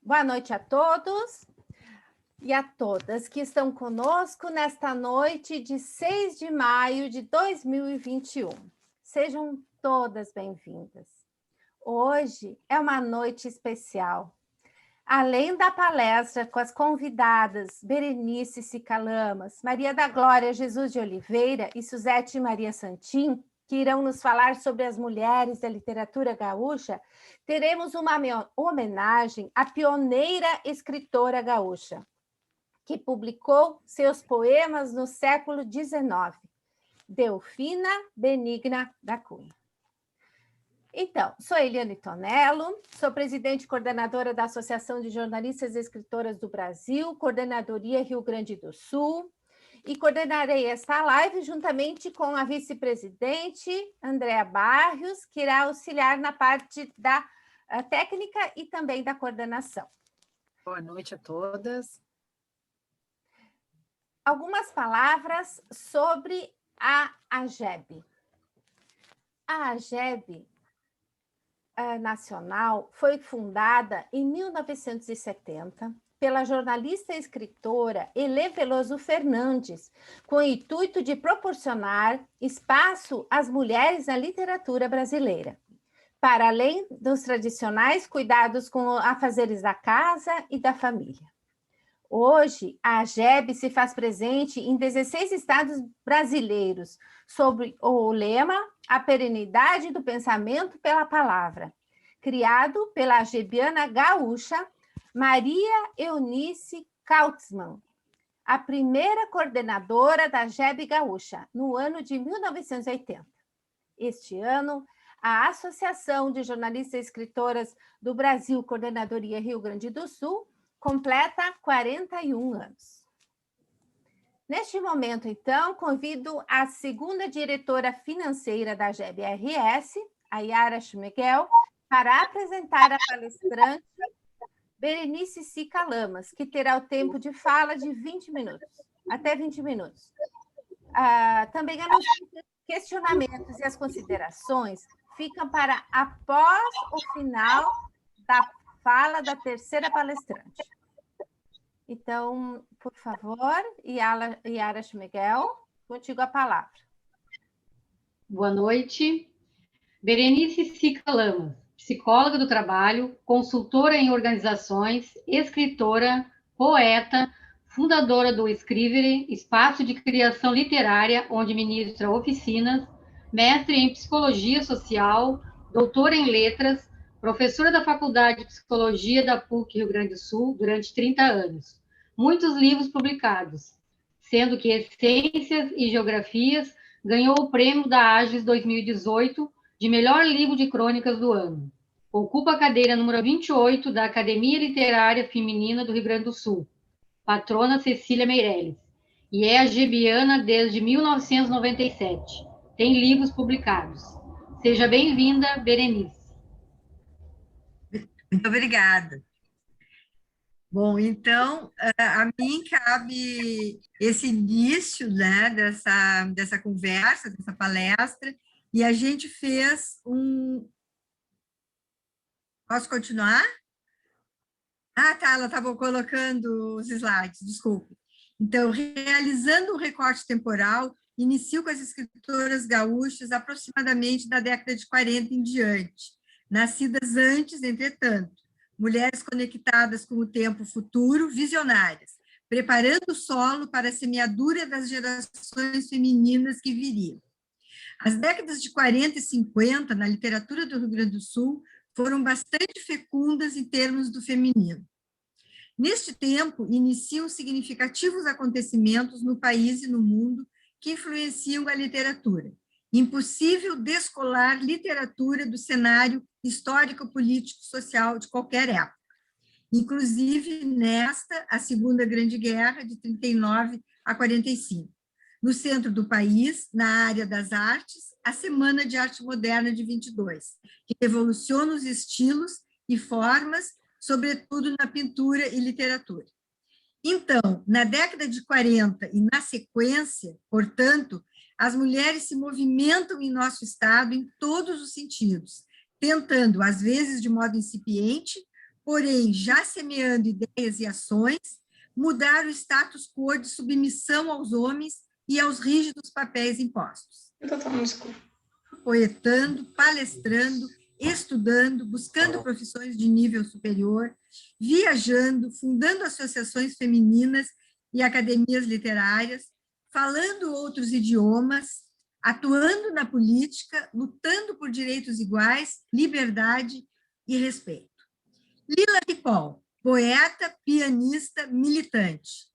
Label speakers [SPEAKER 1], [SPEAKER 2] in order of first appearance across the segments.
[SPEAKER 1] Boa noite a todos e a todas que estão conosco nesta noite de 6 de maio de 2021. Sejam todas bem-vindas. Hoje é uma noite especial. Além da palestra com as convidadas Berenice Sica Lamas, Maria da Glória Jesus de Oliveira e Suzete Maria Santin, que irão nos falar sobre as mulheres da literatura gaúcha, teremos uma homenagem à pioneira escritora gaúcha, que publicou seus poemas no século XIX, Delfina Benigna da Cunha. Então, sou Eliane Tonello, sou presidente e coordenadora da Associação de Jornalistas e Escritoras do Brasil, Coordenadoria Rio Grande do Sul, e coordenarei esta live juntamente com a vice-presidente Andréa Barrios, que irá auxiliar na parte da técnica e também da coordenação.
[SPEAKER 2] Boa noite a todas.
[SPEAKER 1] Algumas palavras sobre a AGEB. A AGEB Nacional foi fundada em 1970 pela jornalista e escritora Helê Veloso Fernandes, com o intuito de proporcionar espaço às mulheres na literatura brasileira, para além dos tradicionais cuidados com afazeres da casa e da família. Hoje, a AGEB se faz presente em 16 estados brasileiros, sob o lema A Perenidade do Pensamento pela Palavra, criado pela agebiana gaúcha Maria Eunice Kautzmann, a primeira coordenadora da AGEB gaúcha, no ano de 1980. Este ano, a Associação de Jornalistas e Escritoras do Brasil, Coordenadoria Rio Grande do Sul, completa 41 anos. Neste momento, então, convido a segunda diretora financeira da AGEB-RS, a Yara Schmegel, para apresentar a palestrante Berenice Sica Lamas, que terá o tempo de fala de 20 minutos, até 20 minutos. Também os questionamentos e as considerações ficam para após o final da fala da terceira palestrante. Então, por favor, Yara Schmegel, contigo a palavra.
[SPEAKER 3] Boa noite. Berenice Sica Lamas, psicóloga do trabalho, consultora em organizações, escritora, poeta, fundadora do Escrivere, espaço de criação literária, onde ministra oficinas, mestre em psicologia social, doutora em letras, professora da Faculdade de Psicologia da PUC Rio Grande do Sul durante 30 anos. Muitos livros publicados, sendo que Essências e Geografias ganhou o prêmio da AGES 2018 de melhor livro de crônicas do ano. Ocupa a cadeira número 28 da Academia Literária Feminina do Rio Grande do Sul, patrona Cecília Meirelles, e é agebiana desde 1997. Tem livros publicados. Seja bem-vinda, Berenice.
[SPEAKER 4] Muito obrigada. Bom, então, a mim cabe esse início, né, dessa conversa, dessa palestra, e a gente fez um... Posso continuar? Ah, tá, ela estava colocando os slides, desculpe. Então, realizando um recorte temporal, inicio com as escritoras gaúchas aproximadamente da década de 40 em diante, nascidas antes, entretanto, mulheres conectadas com o tempo futuro, visionárias, preparando o solo para a semeadura das gerações femininas que viriam. As décadas de 40 e 50, na literatura do Rio Grande do Sul, foram bastante fecundas em termos do feminino. Neste tempo, iniciam significativos acontecimentos no país e no mundo que influenciam a literatura. Impossível descolar literatura do cenário histórico, político, social de qualquer época. Inclusive, nesta, a Segunda Grande Guerra, de 39 a 45. No centro do país, na área das artes, a Semana de Arte Moderna de 22, que revoluciona os estilos e formas, sobretudo na pintura e literatura. Então, na década de 40 e na sequência, portanto, as mulheres se movimentam em nosso estado em todos os sentidos, tentando, às vezes de modo incipiente, porém, já semeando ideias e ações, mudar o status quo de submissão aos homens e aos rígidos papéis impostos. Poetando, palestrando, estudando, buscando profissões de nível superior, viajando, fundando associações femininas e academias literárias, falando outros idiomas, atuando na política, lutando por direitos iguais, liberdade e respeito. Lila Ripoll, poeta, pianista, militante.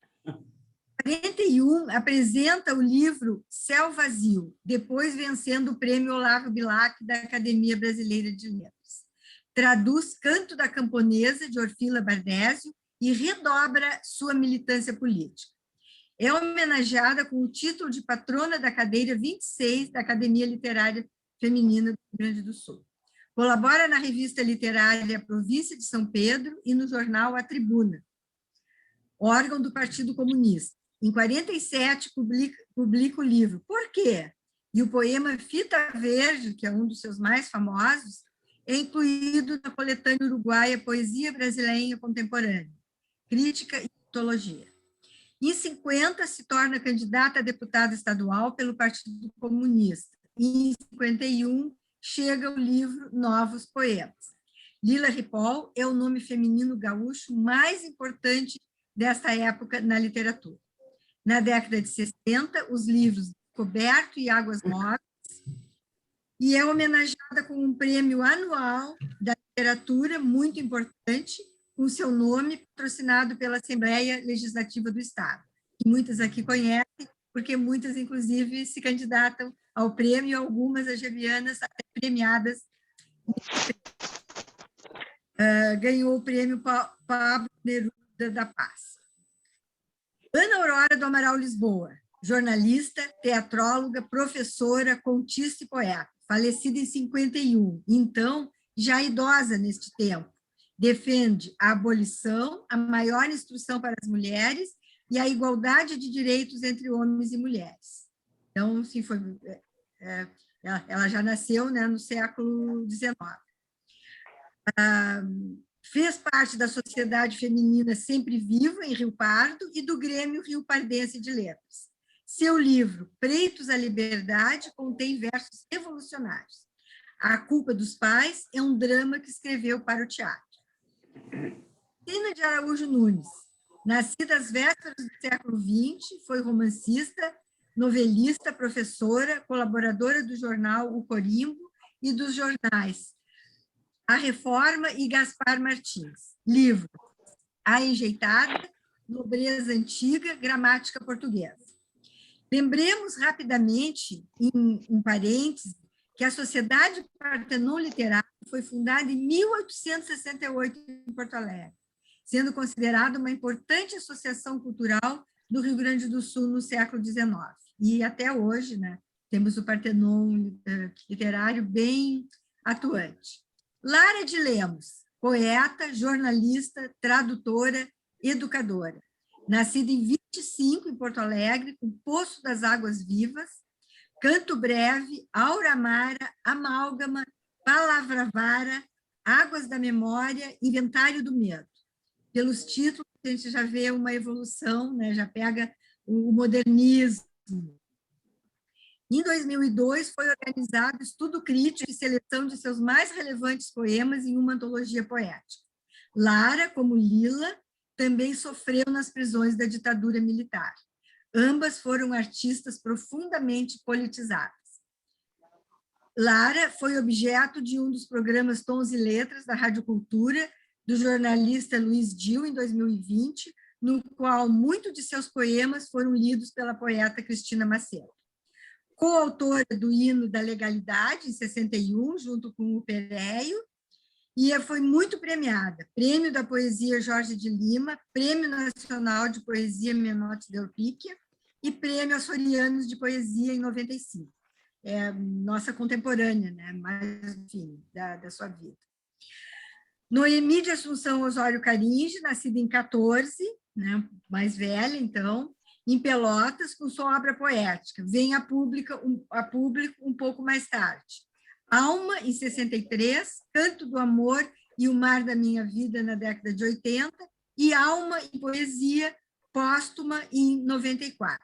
[SPEAKER 4] 41, apresenta o livro Céu Vazio, depois vencendo o prêmio Olavo Bilac da Academia Brasileira de Letras. Traduz Canto da Camponesa, de Orfila Bardésio, e redobra sua militância política. É homenageada com o título de patrona da cadeira 26 da Academia Literária Feminina do Rio Grande do Sul. Colabora na revista literária Província de São Pedro e no jornal A Tribuna, órgão do Partido Comunista. Em 47, publica o livro Por quê? E o poema Fita Verde, que é um dos seus mais famosos, é incluído na coletânea uruguaia Poesia Brasileira Contemporânea, Crítica e Mitologia. Em 50, se torna candidata a deputada estadual pelo Partido Comunista. E em 51, chega o livro Novos Poemas. Lila Ripoll é o nome feminino gaúcho mais importante desta época na literatura. Na década de 60, os livros Descoberto e Águas Móveis, e é homenageada com um prêmio anual da literatura muito importante, com seu nome, patrocinado pela Assembleia Legislativa do Estado, que muitas aqui conhecem, porque muitas, inclusive, se candidatam ao prêmio, algumas agevianas até premiadas. Ganhou o prêmio Pablo Neruda da Paz. Ana Aurora do Amaral Lisboa, jornalista, teatróloga, professora, contista e poeta, falecida em 51, então já idosa neste tempo. Defende a abolição, a maior instrução para as mulheres e a igualdade de direitos entre homens e mulheres. Então, sim, ela já nasceu, né, no século XIX. Fez parte da Sociedade Feminina Sempre Viva, em Rio Pardo, e do Grêmio Rio Pardense de Letras. Seu livro, Preitos à Liberdade, contém versos revolucionários. A Culpa dos Pais é um drama que escreveu para o teatro. Tina de Araújo Nunes, nascida às vésperas do século XX, foi romancista, novelista, professora, colaboradora do jornal O Corimbo e dos jornais A Reforma e Gaspar Martins. Livro A Enjeitada, Nobreza Antiga, Gramática Portuguesa. Lembremos rapidamente, em parênteses, que a Sociedade Partenon Literária foi fundada em 1868 em Porto Alegre, sendo considerada uma importante associação cultural do Rio Grande do Sul no século XIX. E até hoje, né, temos o Partenon literário bem atuante. Lara de Lemos, poeta, jornalista, tradutora, educadora. Nascida em 25, em Porto Alegre, com Poço das Águas Vivas, Canto Breve, Aura Mara, Amálgama, Palavra Vara, Águas da Memória, Inventário do Medo. Pelos títulos, a gente já vê uma evolução, né? Já pega o modernismo. Em 2002, foi organizado estudo crítico e seleção de seus mais relevantes poemas em uma antologia poética. Lara, como Lila, também sofreu nas prisões da ditadura militar. Ambas foram artistas profundamente politizadas. Lara foi objeto de um dos programas Tons e Letras da Rádio Cultura, do jornalista Luiz Dil, em 2020, no qual muitos de seus poemas foram lidos pela poeta Cristina Macedo. Coautora do Hino da Legalidade, em 61, junto com o Pereio, e foi muito premiada. Prêmio da Poesia Jorge de Lima, Prêmio Nacional de Poesia Menotti Del Picchia e Prêmio Açorianos de Poesia em 95. É nossa contemporânea, né? Mas, enfim, da sua vida. Noemi de Assunção Osório Caringe, nascida em 14, né? Mais velha, então, em Pelotas, com sua obra poética. Vem a público um pouco mais tarde. Alma, em 63, Canto do Amor e O Mar da Minha Vida, na década de 80, e Alma e Poesia, póstuma, em 94.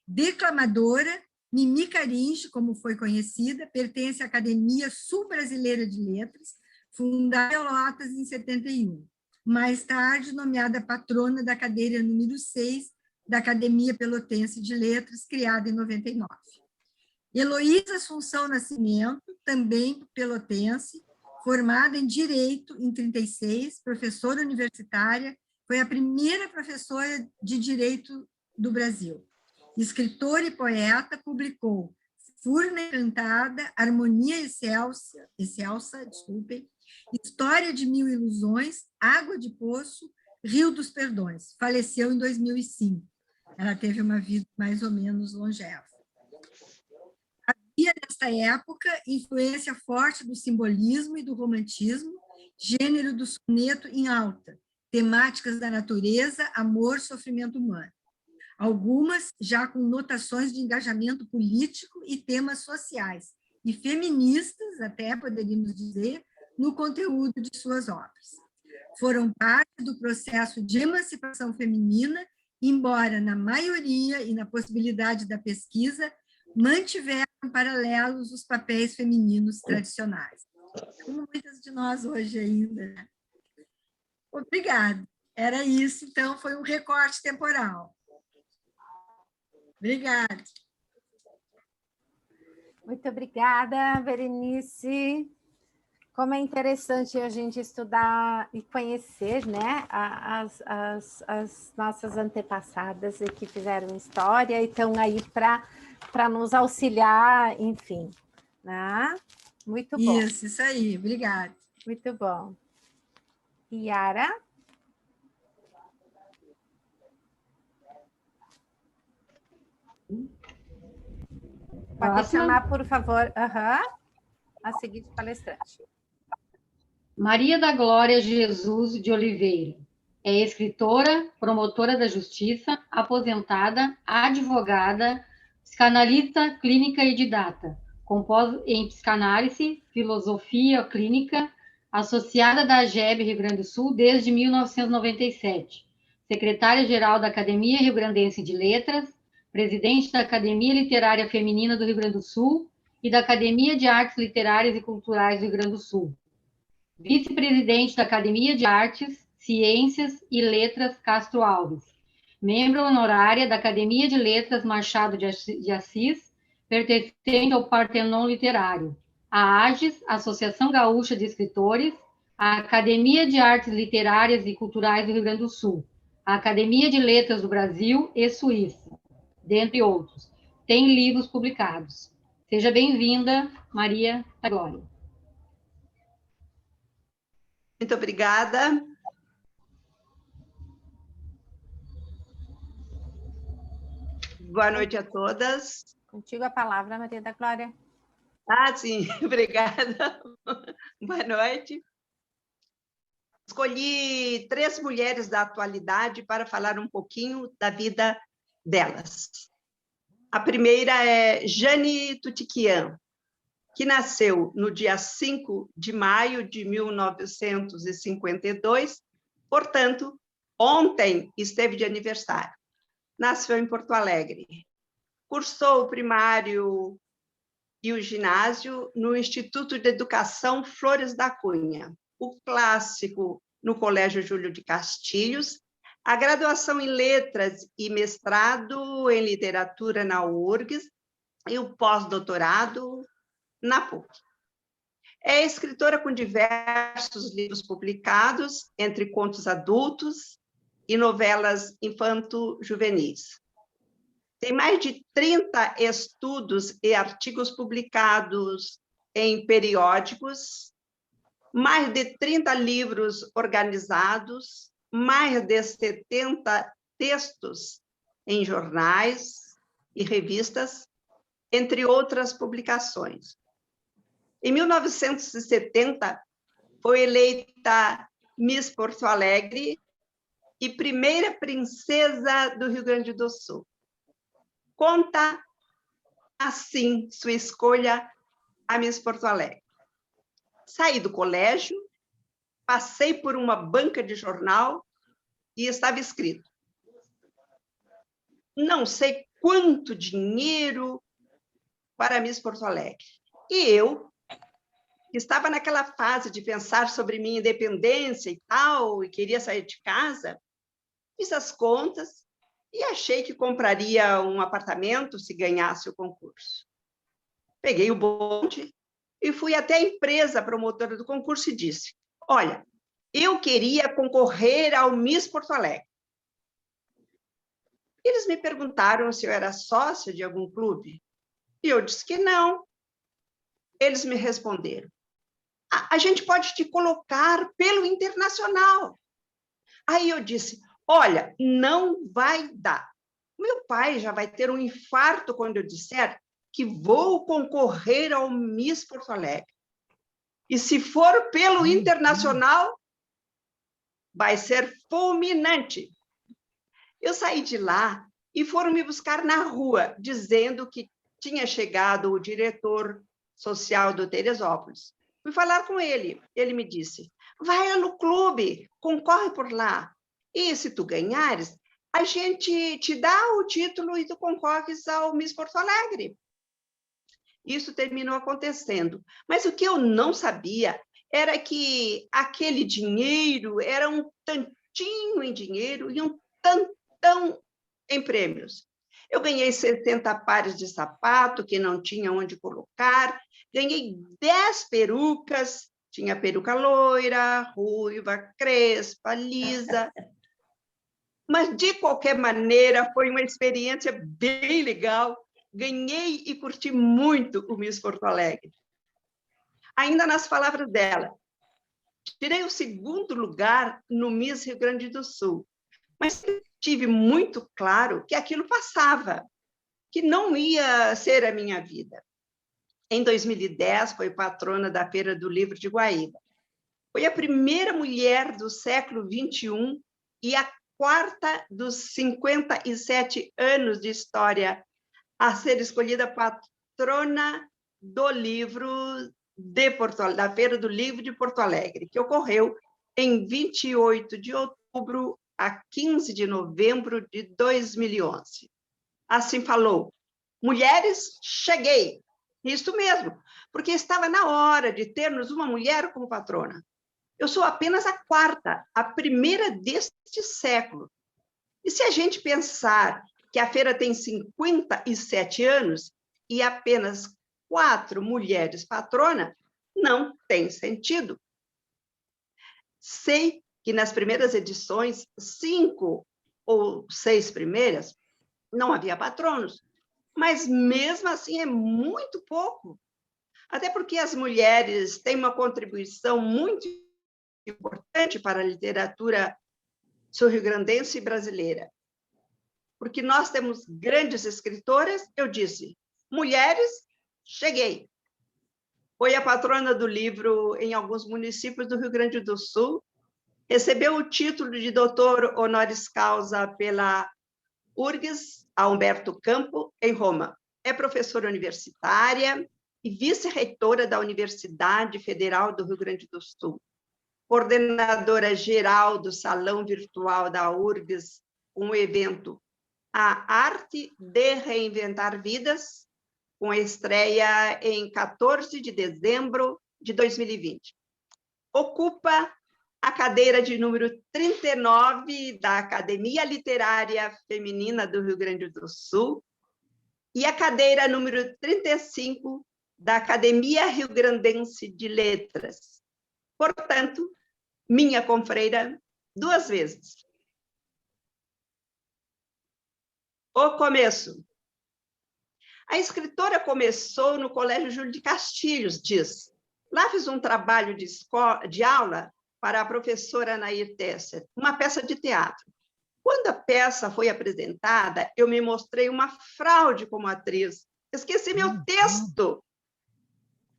[SPEAKER 4] Declamadora, Mimi Caringe, como foi conhecida, pertence à Academia Sul-Brasileira de Letras, fundada em Pelotas em 71. Mais tarde, nomeada patrona da cadeira número 6 da Academia Pelotense de Letras, criada em 99. Heloísa Assunção Nascimento, também pelotense, formada em Direito em 36, professora universitária, foi a primeira professora de Direito do Brasil. Escritora e poeta, publicou Furna Encantada, Harmonia Excelsa, História de Mil Ilusões, Água de Poço, Rio dos Perdões. Faleceu em 2005. Ela teve uma vida mais ou menos longeva. Havia, nesta época, influência forte do simbolismo e do romantismo, gênero do soneto em alta, temáticas da natureza, amor, sofrimento humano. Algumas já com notações de engajamento político e temas sociais, e feministas, até poderíamos dizer, no conteúdo de suas obras. Foram parte do processo de emancipação feminina, embora, na maioria e na possibilidade da pesquisa, mantiveram paralelos os papéis femininos tradicionais. Como muitas de nós hoje ainda. Né? Obrigada. Era isso, então, foi um recorte temporal. Obrigada.
[SPEAKER 1] Muito obrigada, Berenice. Como é interessante a gente estudar e conhecer, né, as nossas antepassadas e que fizeram história e estão aí para nos auxiliar, enfim. Né? Muito bom.
[SPEAKER 4] Isso aí. Obrigada.
[SPEAKER 1] Muito bom. Yara? Pode chamar, por favor, a seguinte palestrante.
[SPEAKER 3] Maria da Glória Jesus de Oliveira. É escritora, promotora da justiça, aposentada, advogada, psicanalista clínica e didata, compôs em psicanálise, filosofia clínica, associada da AGEB Rio Grande do Sul desde 1997, secretária-geral da Academia Rio Grandense de Letras, presidente da Academia Literária Feminina do Rio Grande do Sul e da Academia de Artes Literárias e Culturais do Rio Grande do Sul. Vice-presidente da Academia de Artes, Ciências e Letras Castro Alves. Membro honorária da Academia de Letras Machado de Assis, pertencente ao Partenon Literário. A AGES, Associação Gaúcha de Escritores, a Academia de Artes Literárias e Culturais do Rio Grande do Sul, a Academia de Letras do Brasil e Suíça, dentre outros. Tem livros publicados. Seja bem-vinda, Maria da Glória.
[SPEAKER 5] Muito obrigada. Boa noite a todas.
[SPEAKER 1] Contigo a palavra, Maria da Glória.
[SPEAKER 5] Sim, obrigada. Boa noite. Escolhi 3 mulheres da atualidade para falar um pouquinho da vida delas. A primeira é Jane Tutiquian, que nasceu no dia 5 de maio de 1952, portanto, ontem esteve de aniversário. Nasceu em Porto Alegre. Cursou o primário e o ginásio no Instituto de Educação Flores da Cunha, o clássico no Colégio Júlio de Castilhos, a graduação em Letras e mestrado em Literatura na URGS e o pós-doutorado na PUC. É escritora com diversos livros publicados, entre contos adultos e novelas infanto-juvenis. Tem mais de 30 estudos e artigos publicados em periódicos, mais de 30 livros organizados, mais de 70 textos em jornais e revistas, entre outras publicações. Em 1970, foi eleita Miss Porto Alegre e primeira princesa do Rio Grande do Sul. Conta assim sua escolha a Miss Porto Alegre. Saí do colégio, passei por uma banca de jornal e estava escrito: não sei quanto dinheiro para Miss Porto Alegre. E eu, que estava naquela fase de pensar sobre minha independência e tal, e queria sair de casa, fiz as contas e achei que compraria um apartamento se ganhasse o concurso. Peguei o bonde e fui até a empresa promotora do concurso e disse: olha, eu queria concorrer ao Miss Porto Alegre. Eles me perguntaram se eu era sócia de algum clube, e eu disse que não. Eles me responderam: a gente pode te colocar pelo internacional. Aí eu disse: olha, não vai dar. Meu pai já vai ter um infarto quando eu disser que vou concorrer ao Miss Porto Alegre. E se for pelo internacional, vai ser fulminante. Eu saí de lá e foram me buscar na rua, dizendo que tinha chegado o diretor social do Teresópolis. Fui falar com ele. Ele me disse: vai lá no clube, concorre por lá. E se tu ganhares, a gente te dá o título e tu concorres ao Miss Porto Alegre. Isso terminou acontecendo. Mas o que eu não sabia era que aquele dinheiro era um tantinho em dinheiro e um tantão em prêmios. Eu ganhei 60 pares de sapato que não tinha onde colocar, ganhei 10 perucas, tinha peruca loira, ruiva, crespa, lisa. Mas, de qualquer maneira, foi uma experiência bem legal. Ganhei e curti muito o Miss Porto Alegre. Ainda nas palavras dela, tirei o 2º lugar no Miss Rio Grande do Sul, mas tive muito claro que aquilo passava, que não ia ser a minha vida. Em 2010, foi patrona da Feira do Livro de Guaíba. Foi a primeira mulher do século XXI e a 4ª dos 57 anos de história a ser escolhida patrona do livro da Feira do Livro de Porto Alegre, que ocorreu em 28 de outubro a 15 de novembro de 2011. Assim falou: mulheres, cheguei! Isso mesmo, porque estava na hora de termos uma mulher como patrona. Eu sou apenas a 4ª, a primeira deste século. E se a gente pensar que a feira tem 57 anos e apenas 4 mulheres patrona, não tem sentido. Sei que nas primeiras edições, 5 ou 6 primeiras, não havia patronos, mas mesmo assim é muito pouco. Até porque as mulheres têm uma contribuição muito importante para a literatura sul-rio-grandense e brasileira. Porque nós temos grandes escritoras, eu disse: mulheres, cheguei. Foi a patrona do livro em alguns municípios do Rio Grande do Sul, recebeu o título de doutor honoris causa pela URGS, a Humberto Campo, em Roma. É professora universitária e vice-reitora da Universidade Federal do Rio Grande do Sul, coordenadora geral do Salão Virtual da URGS, um evento A Arte de Reinventar Vidas, com estreia em 14 de dezembro de 2020. Ocupa a cadeira de número 39 da Academia Literária Feminina do Rio Grande do Sul e a cadeira número 35 da Academia Rio Grandense de Letras. Portanto, minha confreira 2 vezes. O começo. A escritora começou no Colégio Júlio de Castilhos, diz. Lá fiz um trabalho de aula para a professora Nair Tesser, uma peça de teatro. Quando a peça foi apresentada, eu me mostrei uma fraude como atriz. Esqueci meu texto.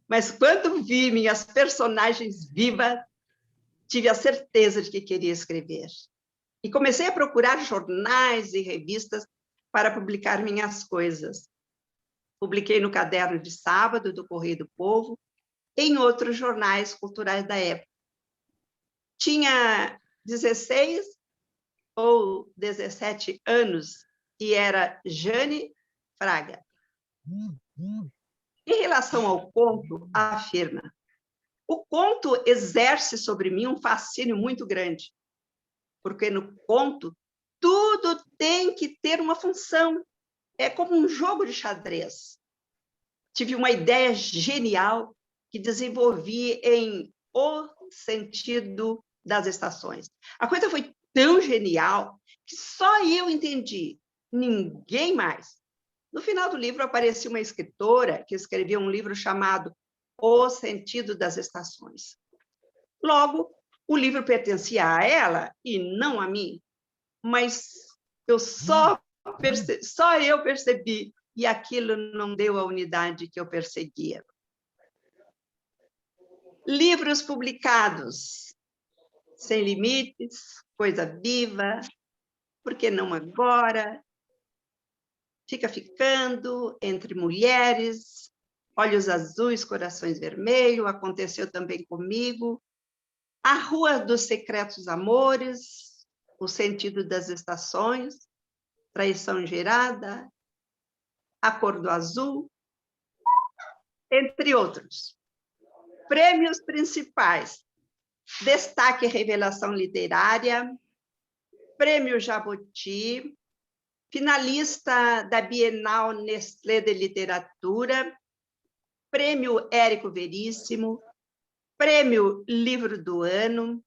[SPEAKER 5] Mas quando vi minhas personagens vivas, tive a certeza de que queria escrever. E comecei a procurar jornais e revistas para publicar minhas coisas. Publiquei no Caderno de Sábado, do Correio do Povo, e em outros jornais culturais da época. Tinha 16 ou 17 anos e era Jane Fraga. Em relação ao conto, afirma: o conto exerce sobre mim um fascínio muito grande, porque no conto tudo tem que ter uma função. É como um jogo de xadrez. Tive uma ideia genial que desenvolvi em O Sentido das Estações. A coisa foi tão genial que só eu entendi, ninguém mais. No final do livro aparecia uma escritora que escrevia um livro chamado O Sentido das Estações. Logo, o livro pertencia a ela e não a mim, mas só eu percebi, e aquilo não deu a unidade que eu perseguia. Livros publicados: Sem Limites, Coisa Viva, Por que Não Agora, Fica Ficando, Entre Mulheres, Olhos Azuis, Corações Vermelhos, Aconteceu Também Comigo, A Rua dos Secretos Amores, O Sentido das Estações, Traição Gerada, A Cor do Azul, entre outros. Prêmios principais: Destaque Revelação Literária, Prêmio Jabuti, finalista da Bienal Nestlé de Literatura, Prêmio Érico Veríssimo, Prêmio Livro do Ano,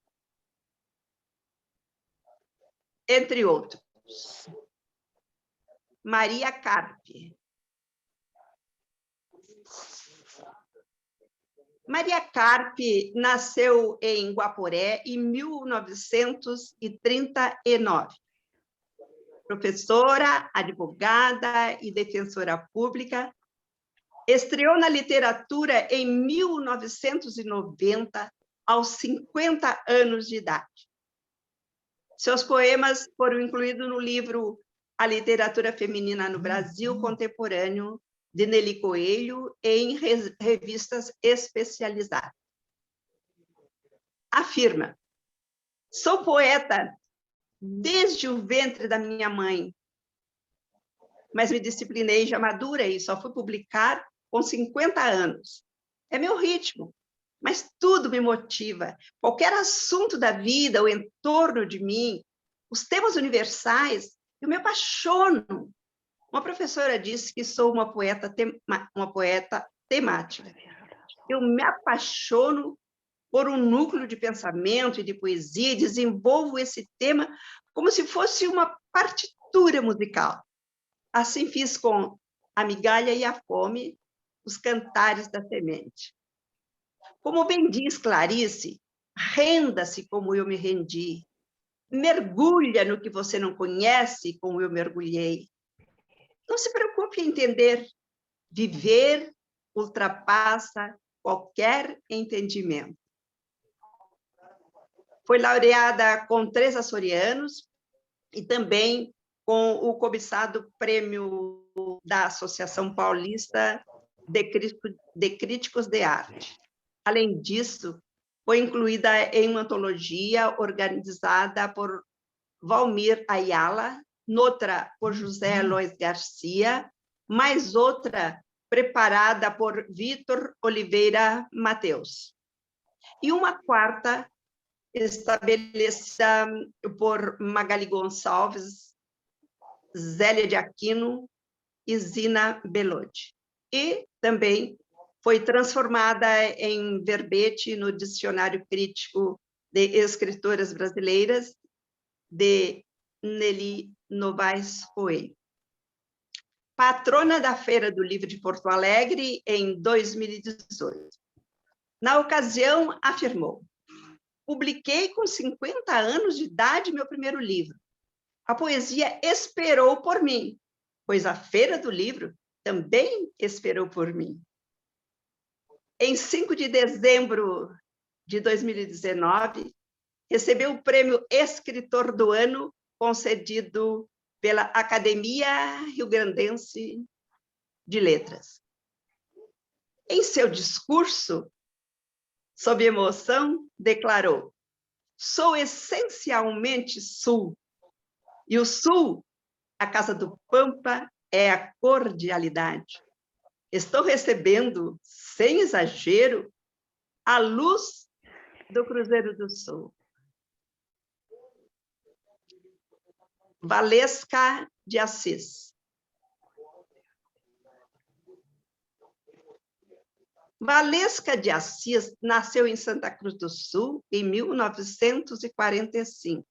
[SPEAKER 5] entre outros. Maria Carpe. Maria Carpe nasceu em Guaporé em 1939. Professora, advogada e defensora pública, estreou na literatura em 1990, aos 50 anos de idade. Seus poemas foram incluídos no livro A Literatura Feminina no Brasil Contemporâneo, de Nelly Coelho, em revistas especializadas. Afirma: sou poeta desde o ventre da minha mãe, mas me disciplinei já madura e só fui publicar com 50 anos. É meu ritmo, mas tudo me motiva. Qualquer assunto da vida, o entorno de mim, os temas universais, eu me apaixono. Uma professora disse que sou uma poeta temática. Eu me apaixono por um núcleo de pensamento e de poesia e desenvolvo esse tema como se fosse uma partitura musical. Assim fiz com A Migalha e a Fome, Os Cantares da Semente. Como bem diz Clarice, renda-se como eu me rendi. Mergulha no que você não conhece como eu mergulhei. Não se preocupe em entender. Viver ultrapassa qualquer entendimento. Foi laureada com 3 açorianos e também com o cobiçado prêmio da Associação Paulista de Críticos de Arte. Além disso, foi incluída em uma antologia organizada por Valmir Ayala, noutra por José Lois Garcia, mais outra preparada por Vitor Oliveira Mateus. E uma quarta estabelecida por Magali Gonçalves, Zélia de Aquino e Zina Bellodi. E também foi transformada em verbete no Dicionário Crítico de Escritoras Brasileiras, de Nelly Novaes Coelho. Patrona da Feira do Livro de Porto Alegre em 2018. Na ocasião, afirmou: publiquei com 50 anos de idade meu primeiro livro. A poesia esperou por mim, pois a Feira do Livro também esperou por mim. Em 5 de dezembro de 2019, recebeu o Prêmio Escritor do Ano, concedido pela Academia Rio-Grandense de Letras. Em seu discurso, sob emoção, declarou: Sou essencialmente sul. E o sul, a casa do Pampa, é a cordialidade. Estou recebendo, sem exagero, a luz do Cruzeiro do Sul. Valesca de Assis. Valesca de Assis nasceu em Santa Cruz do Sul em 1945.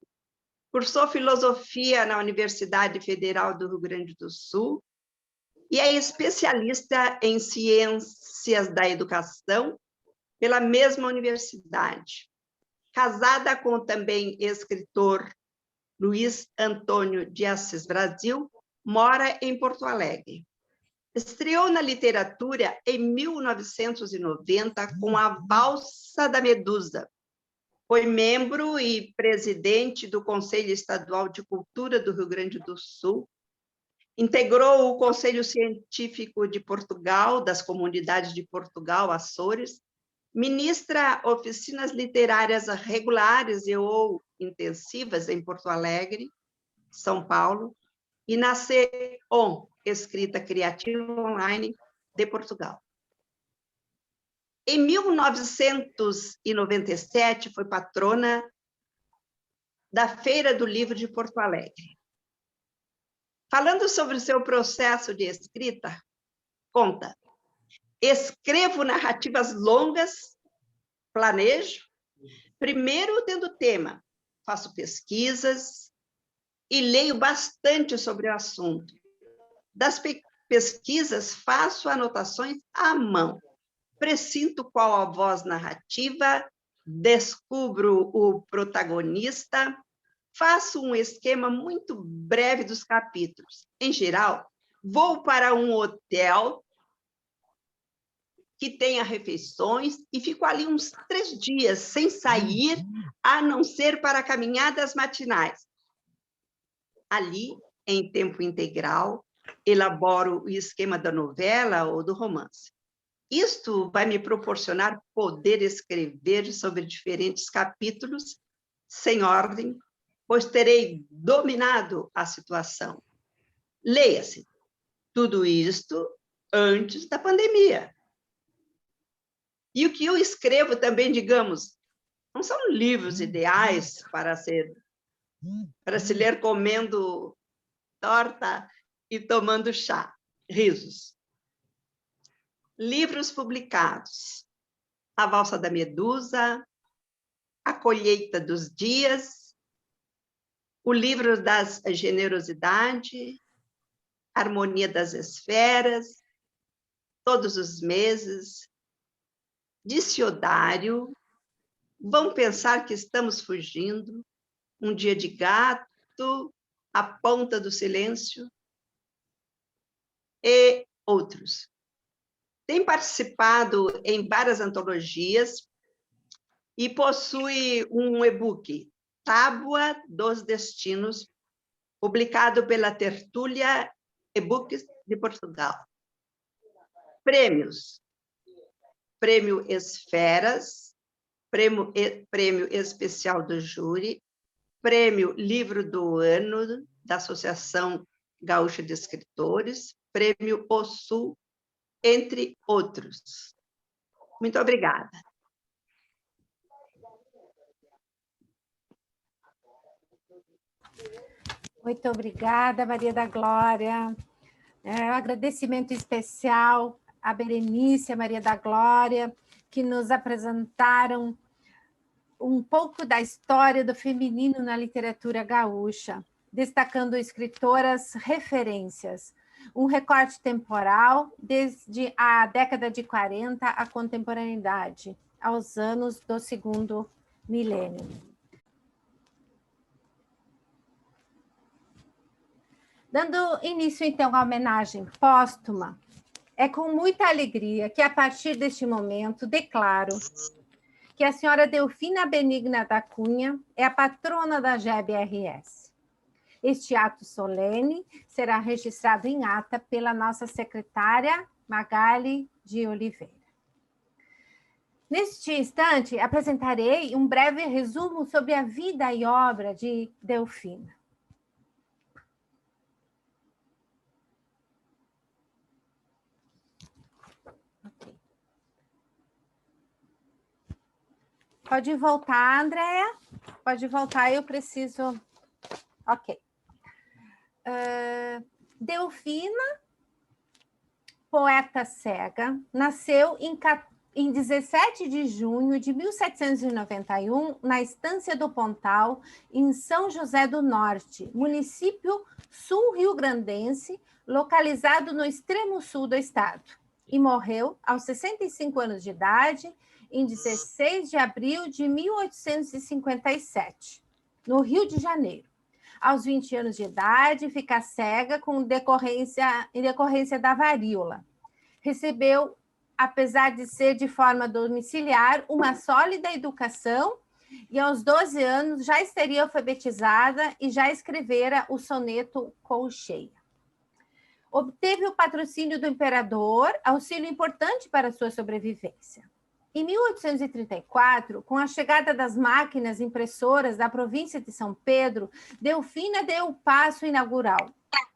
[SPEAKER 5] Cursou filosofia na Universidade Federal do Rio Grande do Sul e é especialista em ciências da educação pela mesma universidade. Casada com também escritor Luiz Antônio de Assis Brasil, mora em Porto Alegre. Estreou na literatura em 1990 com A Valsa da Medusa. Foi membro e presidente do Conselho Estadual de Cultura do Rio Grande do Sul. Integrou o Conselho Científico de Portugal, das Comunidades de Portugal, Açores. Ministra oficinas literárias regulares e ou intensivas em Porto Alegre, São Paulo, e na CEON, Escrita Criativa Online de Portugal. Em 1997, foi patrona da Feira do Livro de Porto Alegre. Falando sobre o seu processo de escrita, conta: escrevo narrativas longas, planejo, primeiro tendo tema, faço pesquisas e leio bastante sobre o assunto. Das pesquisas, faço anotações à mão, presinto qual a voz narrativa, descubro o protagonista, faço um esquema muito breve dos capítulos. Em geral, vou para um hotel que tenha refeições e fico ali uns 3 dias sem sair, a não ser para caminhadas matinais. Ali, em tempo integral, elaboro o esquema da novela ou do romance. Isto vai me proporcionar poder escrever sobre diferentes capítulos, sem ordem, pois terei dominado a situação. Leia-se. Tudo isto antes da pandemia. E o que eu escrevo também, digamos, não são livros ideais para se ler comendo torta e tomando chá. Risos. Livros publicados: A Valsa da Medusa, A Colheita dos Dias, O Livro das Generosidade, Harmonia das Esferas, Todos os Meses, Dicionário, Vão Pensar que Estamos Fugindo, Um Dia de Gato, A Ponta do Silêncio, e outros. Tem participado em várias antologias e possui um e-book, Tábua dos Destinos, publicado pela Tertúlia e-books de Portugal. Prêmios: Prêmio Esferas, Prêmio Especial do Júri, Prêmio Livro do Ano da Associação Gaúcha de Escritores, Prêmio O Sul, entre outros. Muito obrigada.
[SPEAKER 1] Muito obrigada, Maria da Glória. Um agradecimento especial a Berenice e a Maria da Glória, que nos apresentaram um pouco da história do feminino na literatura gaúcha, destacando escritoras referências. Um recorte temporal desde a década de 40 à contemporaneidade, aos anos do segundo milênio. Dando início, então, à homenagem póstuma, é com muita alegria que, a partir deste momento, declaro que a senhora Delfina Benigna da Cunha é a patrona da GEB-RS. Este ato solene será registrado em ata pela nossa secretária Magali de Oliveira. Neste instante, apresentarei um breve resumo sobre a vida e obra de Delfina. Okay. Pode voltar, Andréa? Pode voltar, eu preciso... Ok. Delfina, poeta cega, nasceu em 17 de junho de 1791, na Estância do Pontal, em São José do Norte, município sul-rio-grandense, localizado no extremo sul do estado, e morreu aos 65 anos de idade, em 16 de abril de 1857, no Rio de Janeiro. Aos 20 anos de idade, fica cega em decorrência da varíola. Recebeu, apesar de ser de forma domiciliar, uma sólida educação e aos 12 anos já estaria alfabetizada e já escrevera o soneto Colcheia. Obteve o patrocínio do imperador, auxílio importante para sua sobrevivência. Em 1834, com a chegada das máquinas impressoras da província de São Pedro, Delfina deu o passo inaugural.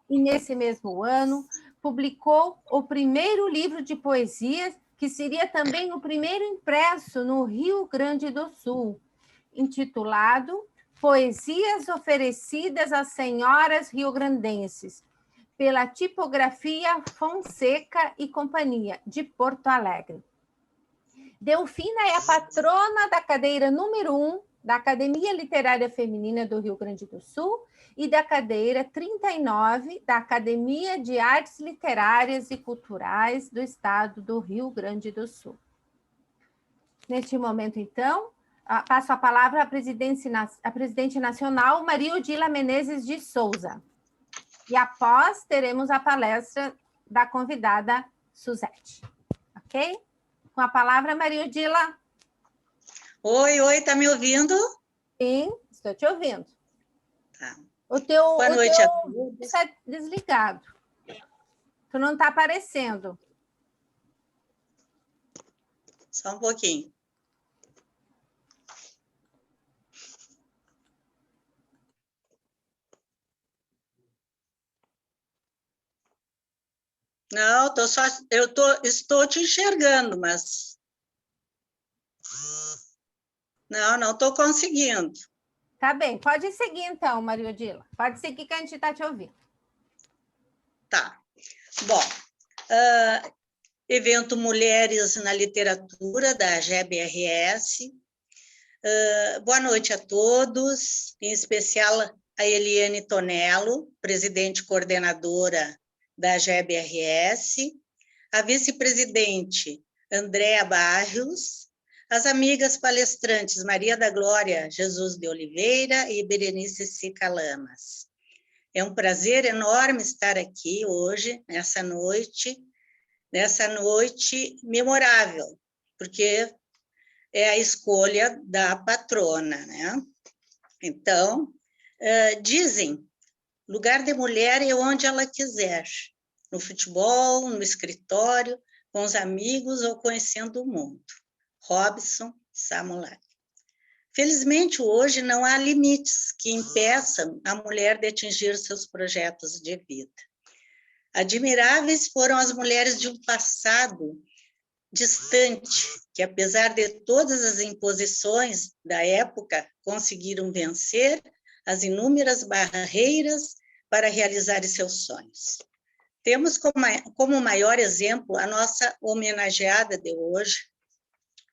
[SPEAKER 1] E nesse mesmo ano, publicou o primeiro livro de poesias, que seria também o primeiro impresso no Rio Grande do Sul, intitulado Poesias Oferecidas às Senhoras Rio-Grandenses, pela Tipografia Fonseca e Companhia, de Porto Alegre. Delfina é a patrona da cadeira número 1 da Academia Literária Feminina do Rio Grande do Sul e da cadeira 39 da Academia de Artes Literárias e Culturais do Estado do Rio Grande do Sul. Neste momento, então, passo a palavra à presidente nacional, Maria Odila Menezes de Souza. E após, teremos a palestra da convidada Suzete. Ok? Com a palavra, Maria Odila.
[SPEAKER 6] Oi, tá me ouvindo?
[SPEAKER 1] Sim, estou te ouvindo.
[SPEAKER 6] Tá.
[SPEAKER 1] Boa
[SPEAKER 6] noite a todos.
[SPEAKER 1] Está desligado. Tu não está aparecendo.
[SPEAKER 6] Só um pouquinho. Não, estou te enxergando, mas não estou conseguindo.
[SPEAKER 1] Tá bem, pode seguir então, Maria Odila. Pode seguir que a gente está te ouvindo.
[SPEAKER 6] Tá. Bom, evento Mulheres na Literatura, da GBRS. Boa noite a todos, em especial a Eliane Tonello, presidente coordenadora da GBRS, a vice-presidente Andréa Barrios, as amigas palestrantes Maria da Glória Jesus de Oliveira e Berenice Sica Lamas. É um prazer enorme estar aqui hoje, nessa noite memorável, porque é a escolha da patrona, né? Então, dizem, lugar de mulher é onde ela quiser, no futebol, no escritório, com os amigos ou conhecendo o mundo. Robson Samulai. Felizmente, hoje não há limites que impeçam a mulher de atingir seus projetos de vida. Admiráveis foram as mulheres de um passado distante, que apesar de todas as imposições da época, conseguiram vencer as inúmeras barreiras para realizar seus sonhos. Temos como maior exemplo a nossa homenageada de hoje,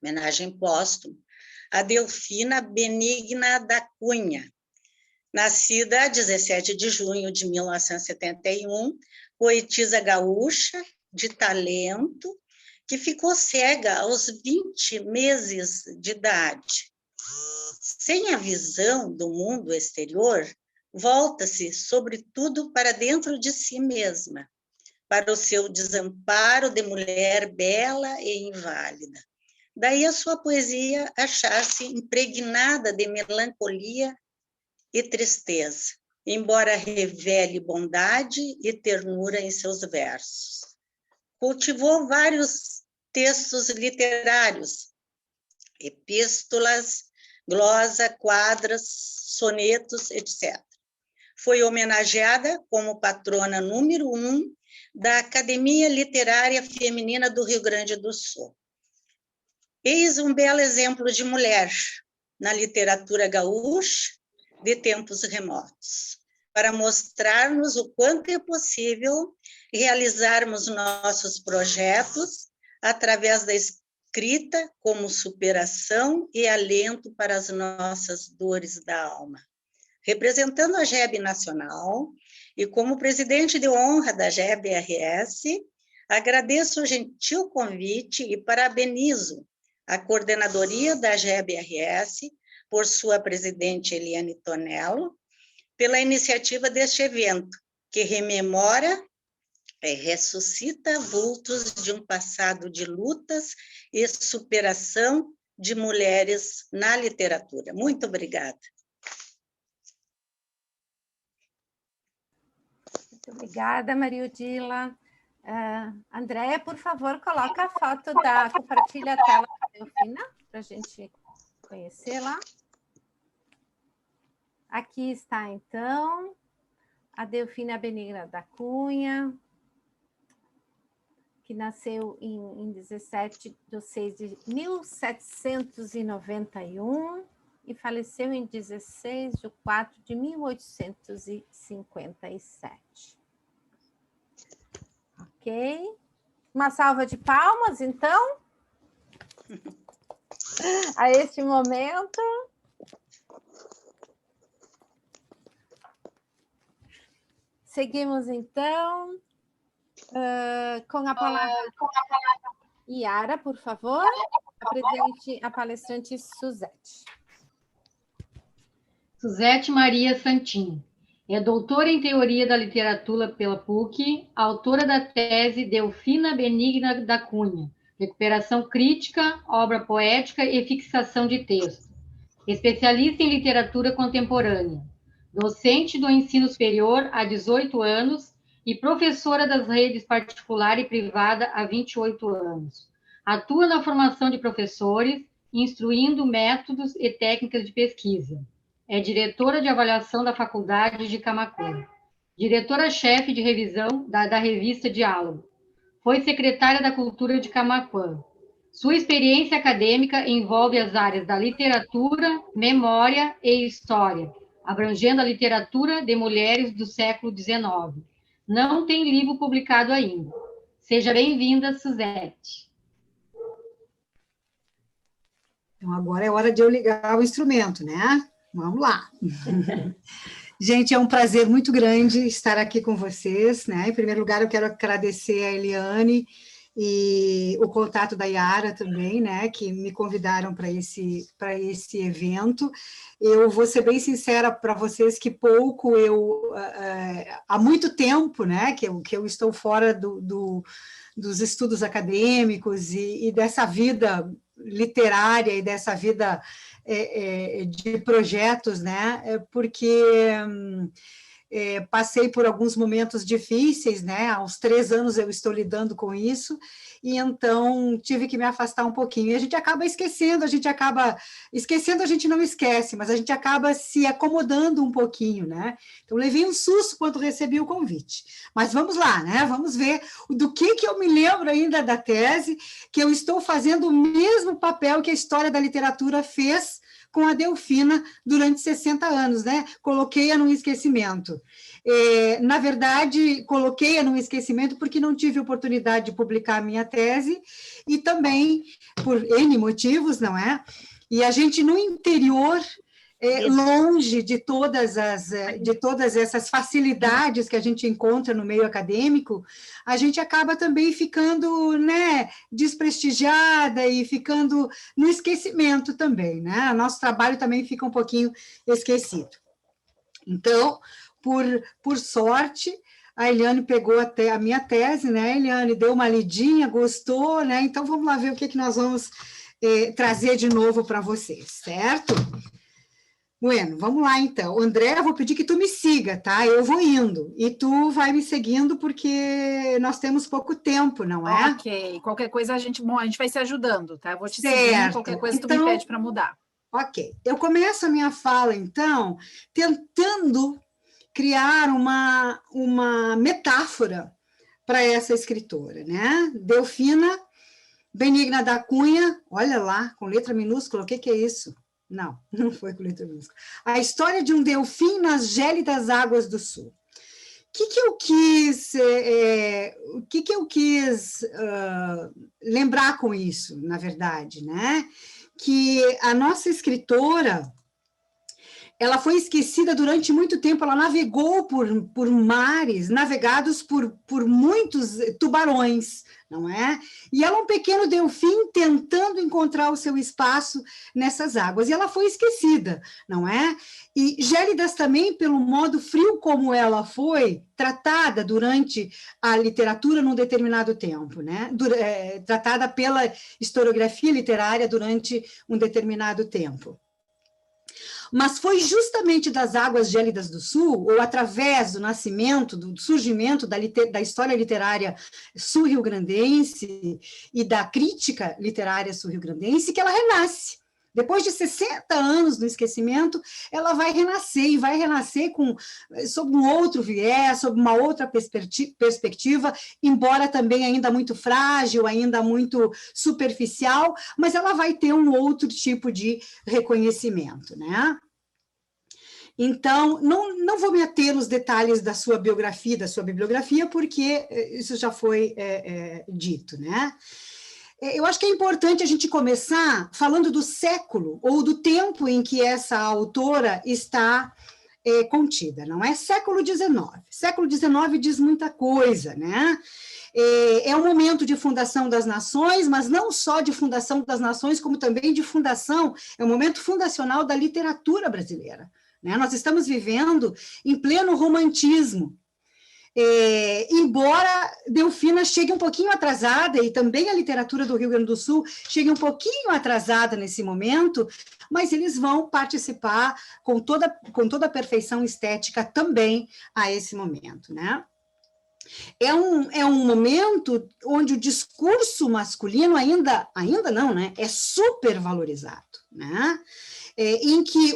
[SPEAKER 6] homenagem póstuma, a Delfina Benigna da Cunha, nascida 17 de junho de 1971, poetisa gaúcha de talento, que ficou cega aos 20 meses de idade. Sem a visão do mundo exterior, volta-se, sobretudo, para dentro de si mesma, para o seu desamparo de mulher bela e inválida. Daí a sua poesia achar-se impregnada de melancolia e tristeza, embora revele bondade e ternura em seus versos. Cultivou vários textos literários, epístolas, glosa, quadras, sonetos, etc. Foi homenageada como patrona número 1 da Academia Literária Feminina do Rio Grande do Sul. Eis um belo exemplo de mulher na literatura gaúcha de tempos remotos, para mostrar-nos o quanto é possível realizarmos nossos projetos através da escrita como superação e alento para as nossas dores da alma. Representando a GEB Nacional e como presidente de honra da GEB-RS, agradeço o gentil convite e parabenizo a coordenadoria da GEB-RS por sua presidente Eliane Tonello, pela iniciativa deste evento, que rememora e ressuscita vultos de um passado de lutas e superação de mulheres na literatura. Muito obrigada.
[SPEAKER 1] Muito obrigada, Maria Odila. Andréia, por favor, coloca a foto compartilha a tela da Delfina, para a gente conhecê-la. Aqui está, então, a Delfina Benigna da Cunha, que nasceu em 17/6/1791 e faleceu em 16/4/1857. Ok? Uma salva de palmas, então, a este momento. Seguimos, então, com a palavra. Yara, por favor, apresente a palestrante Suzete.
[SPEAKER 3] Suzete Maria Santin. É doutora em Teoria da Literatura pela PUC, autora da tese Delfina Benigna da Cunha, Recuperação Crítica, Obra Poética e Fixação de Texto. Especialista em Literatura Contemporânea. Docente do ensino superior há 18 anos e professora das redes particular e privada há 28 anos. Atua na formação de professores, instruindo métodos e técnicas de pesquisa. É diretora de avaliação da Faculdade de Camaquã. Diretora-chefe de revisão da revista Diálogo. Foi secretária da Cultura de Camaquã. Sua experiência acadêmica envolve as áreas da literatura, memória e história, abrangendo a literatura de mulheres do século XIX. Não tem livro publicado ainda. Seja bem-vinda, Suzete.
[SPEAKER 7] Então, agora é hora de eu ligar o instrumento, né? Vamos lá. Gente, é um prazer muito grande estar aqui com vocês, né? Em primeiro lugar, eu quero agradecer a Eliane e o contato da Yara também, né, que me convidaram para esse evento. Eu vou ser bem sincera para vocês que pouco há muito tempo, né, que eu estou fora dos estudos acadêmicos e dessa vida literária e dessa vida de projetos, né, porque passei por alguns momentos difíceis, né? Aos 3 anos eu estou lidando com isso, e então tive que me afastar um pouquinho. E a gente acaba esquecendo, a gente não esquece, mas a gente acaba se acomodando um pouquinho, né? Então, levei um susto quando recebi o convite. Mas vamos lá, né? Vamos ver do que eu me lembro ainda da tese, que eu estou fazendo o mesmo papel que a história da literatura fez com a Delfina durante 60 anos, né? Coloquei-a num esquecimento. Na verdade, coloquei-a num esquecimento porque não tive oportunidade de publicar a minha tese e também por N motivos, não é? E a gente no interior, longe de todas essas facilidades que a gente encontra no meio acadêmico, a gente acaba também ficando, né, desprestigiada e ficando no esquecimento também, né? Nosso trabalho também fica um pouquinho esquecido. Então, por sorte, a Eliane pegou até a minha tese, né? A Eliane deu uma lidinha, gostou, né? Então, vamos lá ver o que nós vamos trazer de novo para vocês, certo? Bueno, vamos lá então. André, eu vou pedir que tu me siga, tá? Eu vou indo e tu vai me seguindo porque nós temos pouco tempo, não é?
[SPEAKER 2] Ok, qualquer coisa bom, a gente vai se ajudando, tá? Eu vou te seguindo,
[SPEAKER 7] Certo.
[SPEAKER 2] qualquer coisa tu me
[SPEAKER 7] Então,
[SPEAKER 2] pede para mudar.
[SPEAKER 7] Ok. Eu começo a minha fala, então, tentando criar uma metáfora para essa escritora, né? Delfina Benigna da Cunha, olha lá, com letra minúscula, o que é isso? Não, não foi com letra minúscula. A história de um delfim nas gélidas águas do sul. O que eu quis lembrar com isso, na verdade, né? Que a nossa escritora, ela foi esquecida durante muito tempo, ela navegou por mares, navegados por muitos tubarões, não é? E ela é um pequeno delfim tentando encontrar o seu espaço nessas águas, e ela foi esquecida, não é? E gélidas também, pelo modo frio como ela foi tratada durante a literatura num determinado tempo, né? Tratada pela historiografia literária durante um determinado tempo. Mas foi justamente das águas gélidas do Sul, ou através do nascimento, do surgimento da história literária sul-riograndense e da crítica literária sul-riograndense, que ela renasce. Depois de 60 anos no esquecimento, ela vai renascer, e vai renascer sob um outro viés, sob uma outra perspectiva, embora também ainda muito frágil, ainda muito superficial, mas ela vai ter um outro tipo de reconhecimento, né? Então, não vou me ater nos detalhes da sua bibliografia, porque isso já foi dito, né? Eu acho que é importante a gente começar falando do século, ou do tempo em que essa autora está contida, não é? Século XIX. Século XIX diz muita coisa, né? É um momento de fundação das nações, mas não só de fundação das nações, como também de fundação, é um momento fundacional da literatura brasileira, né? Nós estamos vivendo em pleno romantismo, embora Delfina chegue um pouquinho atrasada, e também a literatura do Rio Grande do Sul chegue um pouquinho atrasada nesse momento, mas eles vão participar com toda a perfeição estética também a esse momento, né? É um momento onde o discurso masculino ainda não, né? É supervalorizado, né? Em que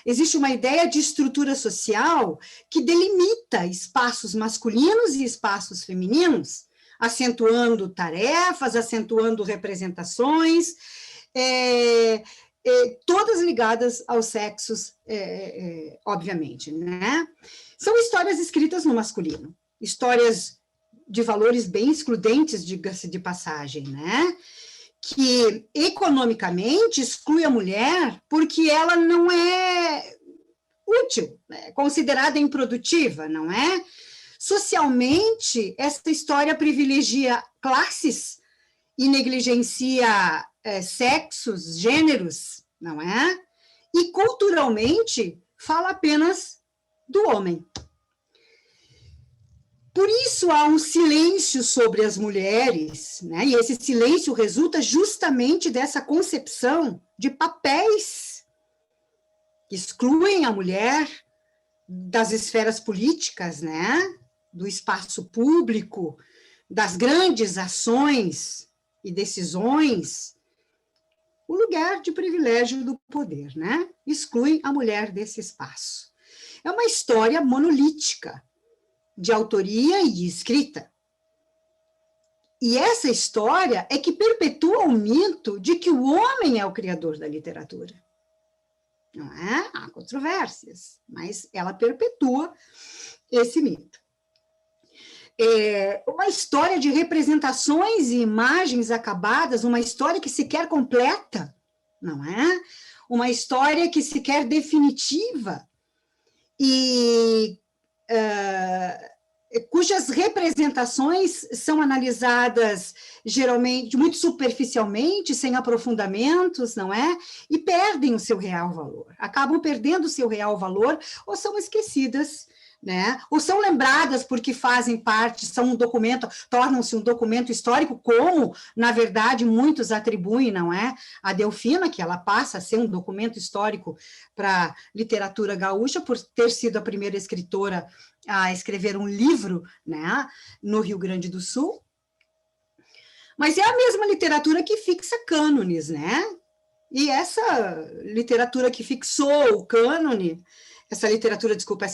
[SPEAKER 7] existe uma ideia de estrutura social que delimita espaços masculinos e espaços femininos, acentuando tarefas, acentuando representações, todas ligadas aos sexos, obviamente, né? São histórias escritas no masculino, histórias de valores bem excludentes, diga-se de passagem, né? Que economicamente exclui a mulher porque ela não é útil, né? Considerada improdutiva, não é? Socialmente, essa história privilegia classes e negligencia sexos, gêneros, não é? E culturalmente fala apenas do homem. Por isso há um silêncio sobre as mulheres, né? E esse silêncio resulta justamente dessa concepção de papéis que excluem a mulher das esferas políticas, né? Do espaço público, das grandes ações e decisões, o lugar de privilégio do poder, né? Excluem a mulher desse espaço. É uma história monolítica, de autoria e de escrita. E essa história é que perpetua o mito de que o homem é o criador da literatura. Não é? Há controvérsias, mas ela perpetua esse mito. É uma história de representações e imagens acabadas, uma história que se quer completa, não é? Uma história que se quer definitiva e cujas representações são analisadas geralmente muito superficialmente, sem aprofundamentos, não é? E perdem o seu real valor, acabam perdendo o seu real valor ou são esquecidas né? Ou são lembradas porque fazem parte, são um documento, tornam-se um documento histórico, como, na verdade, muitos atribuem, não é? A Delfina, que ela passa a ser um documento histórico para a literatura gaúcha, por ter sido a primeira escritora a escrever um livro, né, no Rio Grande do Sul. Mas é a mesma literatura que fixa cânones, né? E essa literatura que fixou o cânone, essa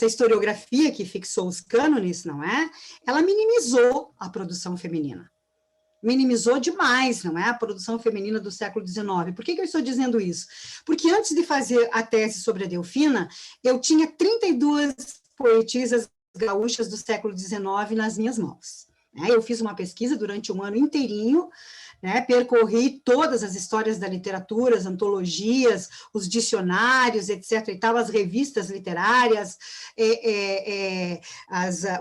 [SPEAKER 7] historiografia que fixou os cânones, não é? Ela minimizou a produção feminina. Minimizou demais, não é? A produção feminina do século XIX. Por que eu estou dizendo isso? Porque antes de fazer a tese sobre a Delfina, eu tinha 32 poetisas gaúchas do século XIX nas minhas mãos. Eu fiz uma pesquisa durante um ano inteirinho, né, percorri todas as histórias da literatura, as antologias, os dicionários, etc., e tal, as revistas literárias,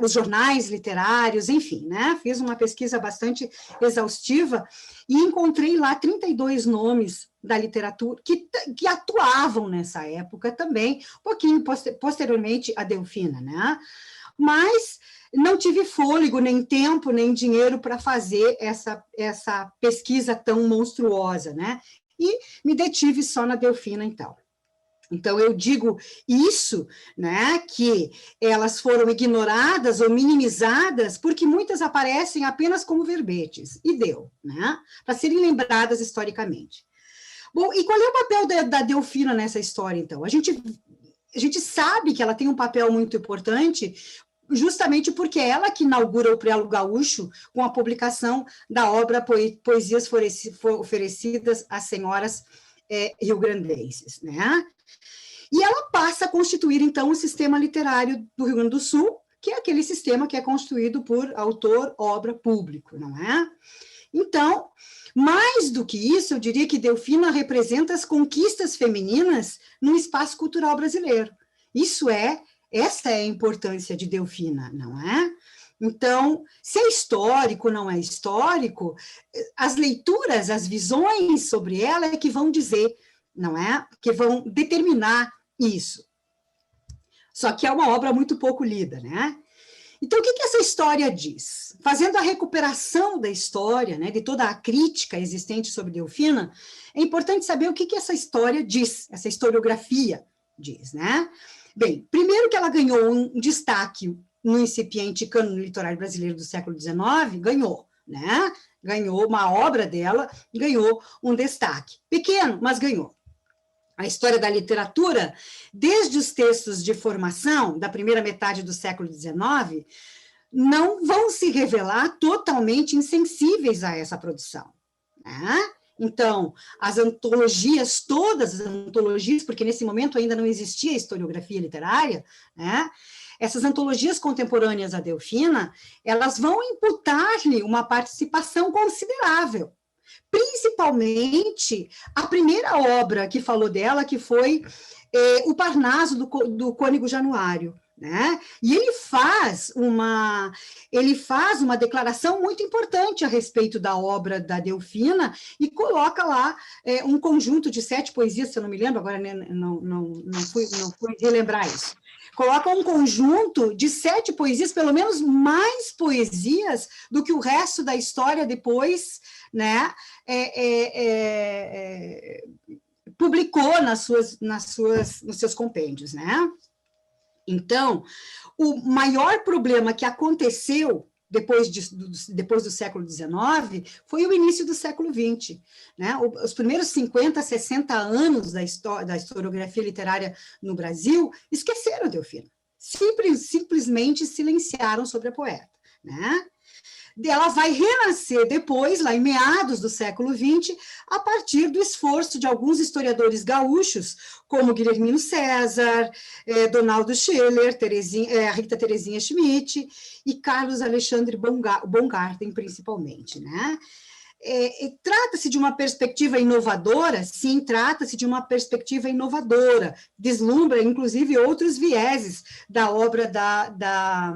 [SPEAKER 7] os jornais literários, enfim, né, fiz uma pesquisa bastante exaustiva e encontrei lá 32 nomes da literatura que atuavam nessa época também, um pouquinho posteriormente a Delfina, né, mas não tive fôlego, nem tempo, nem dinheiro para fazer essa pesquisa tão monstruosa, né? E me detive só na Delfina, então. Então, eu digo isso, né, que elas foram ignoradas ou minimizadas porque muitas aparecem apenas como verbetes, e deu, né? Para serem lembradas historicamente. Bom, e qual é o papel da Delfina nessa história, então? A gente sabe que ela tem um papel muito importante, justamente porque é ela que inaugura o Preálogo Gaúcho com a publicação da obra Poesias Oferecidas às Senhoras Rio-Grandenses, né? E ela passa a constituir, então, o sistema literário do Rio Grande do Sul, que é aquele sistema que é constituído por autor, obra, público, não é? Então, mais do que isso, eu diria que Delfina representa as conquistas femininas no espaço cultural brasileiro. Essa é a importância de Delfina, não é? Então, se é histórico, não é histórico, as leituras, as visões sobre ela é que vão dizer, não é? Que vão determinar isso. Só que é uma obra muito pouco lida, né? Então, o que essa história diz? Fazendo a recuperação da história, né, de toda a crítica existente sobre Delfina, é importante saber o que essa história diz, essa historiografia diz, né? Bem, primeiro que ela ganhou um destaque no incipiente cânone literário brasileiro do século XIX, ganhou, né? Ganhou uma obra dela, ganhou um destaque. Pequeno, mas ganhou. A história da literatura, desde os textos de formação da primeira metade do século XIX, não vão se revelar totalmente insensíveis a essa produção, né? Então, as antologias, todas as antologias, porque nesse momento ainda não existia historiografia literária, né? Essas antologias contemporâneas à Delfina, elas vão imputar-lhe uma participação considerável, principalmente a primeira obra que falou dela, que foi o Parnaso do Cônego Januário, né? E ele faz uma declaração muito importante a respeito da obra da Delfina e coloca lá um conjunto de 7 poesias, se eu não me lembro, agora não fui relembrar isso. Coloca um conjunto de 7 poesias, pelo menos mais poesias do que o resto da história depois, né, publicou nos seus compêndios, né? Então, o maior problema que aconteceu depois do século XIX foi o início do século XX, né? Os primeiros 50, 60 anos da historiografia literária no Brasil esqueceram a Delfina, simplesmente silenciaram sobre a poeta, né? Ela vai renascer depois, lá em meados do século XX, a partir do esforço de alguns historiadores gaúchos, como Guilhermino César, Donaldo Scheller, Rita Terezinha Schmidt e Carlos Alexandre Baumgarten, principalmente, né? Trata-se de uma perspectiva inovadora? Sim, trata-se de uma perspectiva inovadora, deslumbra, inclusive, outros vieses da obra da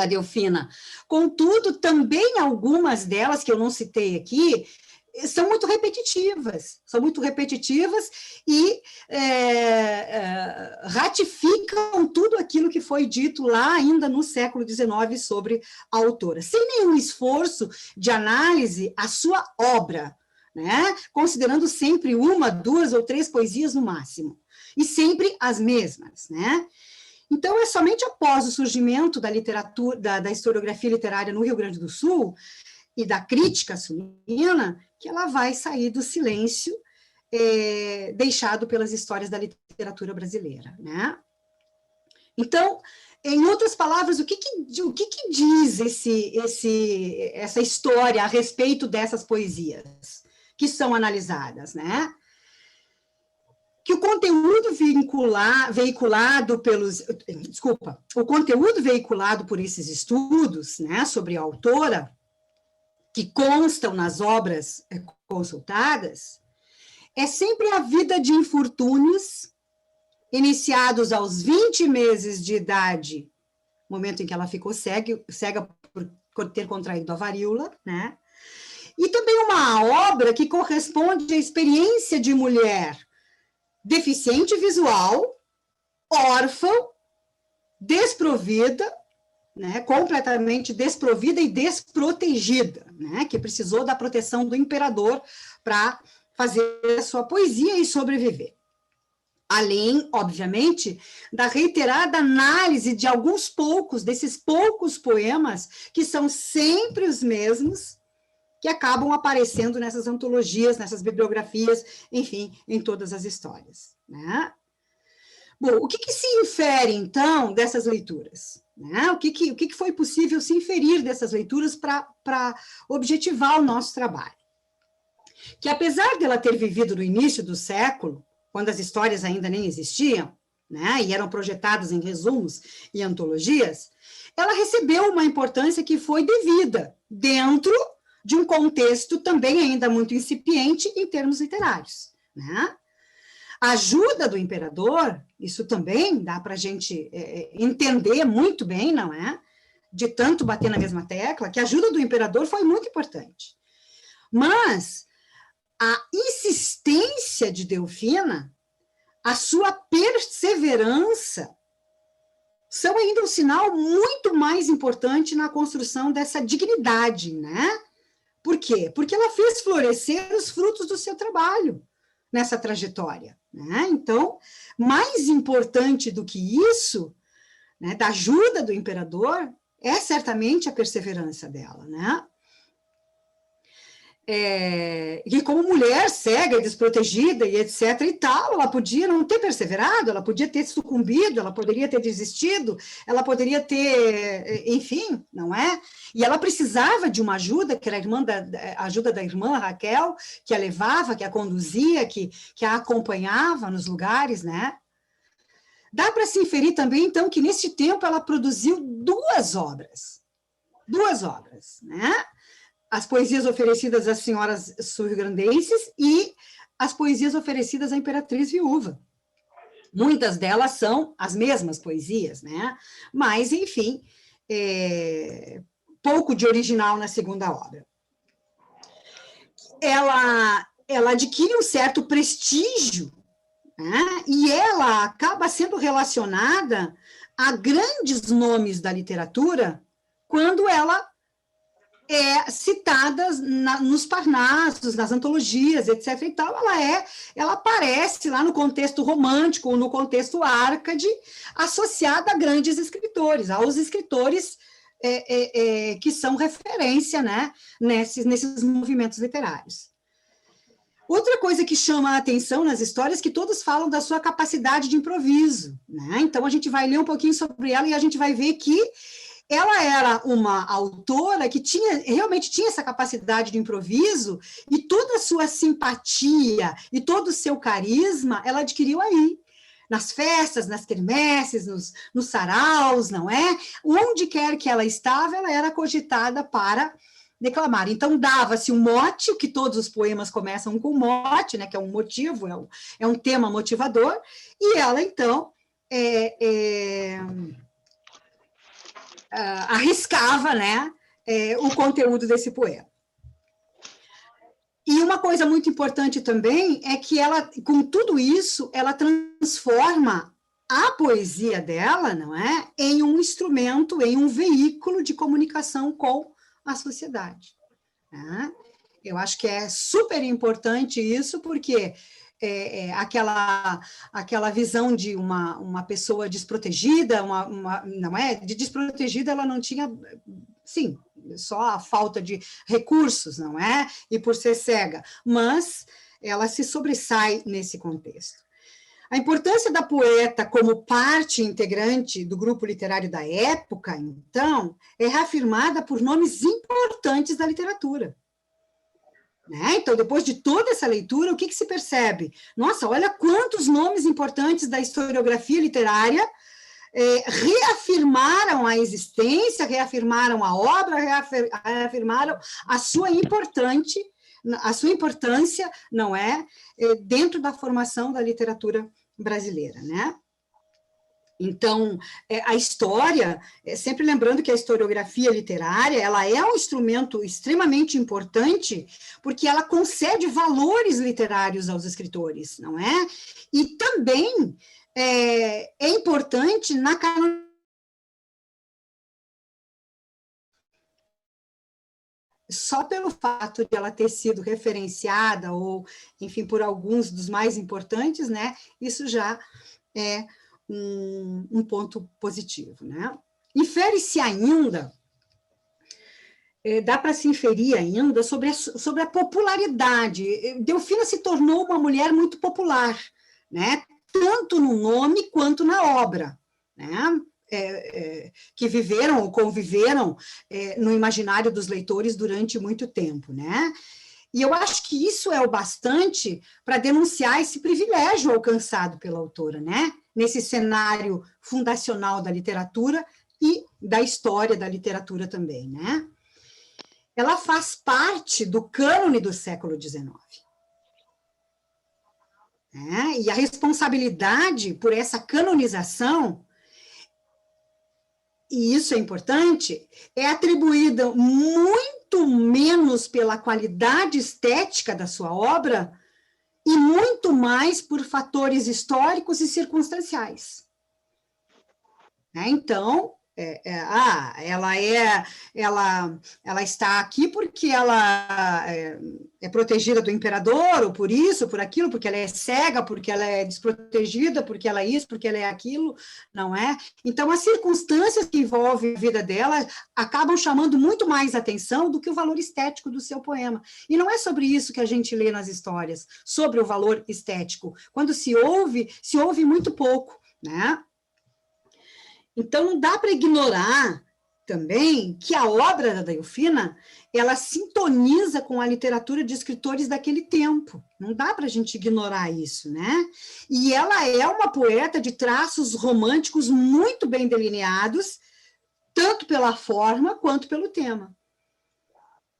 [SPEAKER 7] Delfina. Contudo, também algumas delas, que eu não citei aqui, são muito repetitivas e ratificam tudo aquilo que foi dito lá ainda no século XIX sobre a autora, sem nenhum esforço de análise à sua obra, né? Considerando sempre uma, duas ou três poesias no máximo, e sempre as mesmas, né? Então, é somente após o surgimento da literatura, da historiografia literária no Rio Grande do Sul e da crítica sulina, que ela vai sair do silêncio deixado pelas histórias da literatura brasileira, né? Então, em outras palavras, o que diz essa história a respeito dessas poesias que são analisadas, né? Que o conteúdo veiculado por esses estudos, né, sobre a autora, que constam nas obras consultadas, é sempre a vida de infortúnios, iniciados aos 20 meses de idade, momento em que ela ficou cega por ter contraído a varíola, né? E também uma obra que corresponde à experiência de mulher deficiente visual, órfã, desprovida, né, completamente desprovida e desprotegida, né, que precisou da proteção do imperador para fazer a sua poesia e sobreviver. Além, obviamente, da reiterada análise de desses poucos poemas, que são sempre os mesmos, que acabam aparecendo nessas antologias, nessas bibliografias, enfim, em todas as histórias, né? Bom, o que se infere, então, dessas leituras? Né? O que foi possível se inferir dessas leituras para objetivar o nosso trabalho? Que, apesar dela ter vivido no início do século, quando as histórias ainda nem existiam, né, e eram projetadas em resumos e antologias, ela recebeu uma importância que foi devida dentro de um contexto também ainda muito incipiente em termos literários, né? A ajuda do imperador, isso também dá para a gente entender muito bem, não é? De tanto bater na mesma tecla, que a ajuda do imperador foi muito importante. Mas a insistência de Delfina, a sua perseverança, são ainda um sinal muito mais importante na construção dessa dignidade, né? Por quê? Porque ela fez florescer os frutos do seu trabalho nessa trajetória, né? Então, mais importante do que isso, né, da ajuda do imperador, é certamente a perseverança dela, né? E como mulher cega e desprotegida e etc e tal, ela podia não ter perseverado, ela podia ter sucumbido, ela poderia ter desistido, ela poderia ter, enfim, não é? E ela precisava de uma ajuda, que era a ajuda da irmã Raquel, que a levava, que a conduzia, que a acompanhava nos lugares, né? Dá para se inferir também, então, que nesse tempo ela produziu duas obras, né? As poesias oferecidas às senhoras sul-grandenses e as poesias oferecidas à imperatriz viúva. Muitas delas são as mesmas poesias, né? Mas, enfim, pouco de original na segunda obra. Ela adquire um certo prestígio, né? E ela acaba sendo relacionada a grandes nomes da literatura quando ela citadas nos Parnassos, nas antologias, etc. e tal, ela aparece lá no contexto romântico, ou no contexto Árcade, associada a grandes escritores, aos escritores que são referência, né, nesses movimentos literários. Outra coisa que chama a atenção nas histórias é que todos falam da sua capacidade de improviso, né? Então, a gente vai ler um pouquinho sobre ela e a gente vai ver que ela era uma autora que realmente tinha essa capacidade de improviso, e toda a sua simpatia e todo o seu carisma ela adquiriu aí, nas festas, nas quermesses, nos saraus, não é? Onde quer que ela estava, ela era cogitada para declamar. Então, dava-se um mote, que todos os poemas começam com mote, né, que é um motivo, é um tema motivador, e ela, então, arriscava, né, o conteúdo desse poema. E uma coisa muito importante também é que ela, com tudo isso, ela transforma a poesia dela, não é, em um instrumento, em um veículo de comunicação com a sociedade. Né? Eu acho que é super importante isso, porque aquela visão de uma pessoa desprotegida, não é? De desprotegida ela não tinha, sim, só a falta de recursos, não é? E por ser cega, mas ela se sobressai nesse contexto. A importância da poeta como parte integrante do grupo literário da época, então, é reafirmada por nomes importantes da literatura. Né? Então, depois de toda essa leitura, o que se percebe? Nossa, olha quantos nomes importantes da historiografia literária reafirmaram a existência, reafirmaram a obra, reafirmaram a sua importância, não é, dentro da formação da literatura brasileira, né? Então, a história, sempre lembrando que a historiografia literária, ela é um instrumento extremamente importante, porque ela concede valores literários aos escritores, não é? E também é importante na só pelo fato de ela ter sido referenciada, ou, enfim, por alguns dos mais importantes, né? Isso já é um ponto positivo, né? Infere-se ainda, dá para se inferir ainda sobre a popularidade. Delfina se tornou uma mulher muito popular, né? Tanto no nome quanto na obra, né? Que viveram ou conviveram no imaginário dos leitores durante muito tempo, né? E eu acho que isso é o bastante para denunciar esse privilégio alcançado pela autora, né? Nesse cenário fundacional da literatura e da história da literatura também, né? Ela faz parte do cânone do século XIX. Né? E a responsabilidade por essa canonização, e isso é importante, é atribuída muito menos pela qualidade estética da sua obra e muito mais por fatores históricos e circunstanciais. Então, ela está aqui porque ela é protegida do imperador, ou por isso, por aquilo, porque ela é cega, porque ela é desprotegida, porque ela é isso, porque ela é aquilo, não é? Então, as circunstâncias que envolvem a vida dela acabam chamando muito mais atenção do que o valor estético do seu poema. E não é sobre isso que a gente lê nas histórias, sobre o valor estético. Quando se ouve muito pouco, né? Então, não dá para ignorar também que a obra da Delfina, ela sintoniza com a literatura de escritores daquele tempo. Não dá para a gente ignorar isso, né? E ela é uma poeta de traços românticos muito bem delineados, tanto pela forma quanto pelo tema.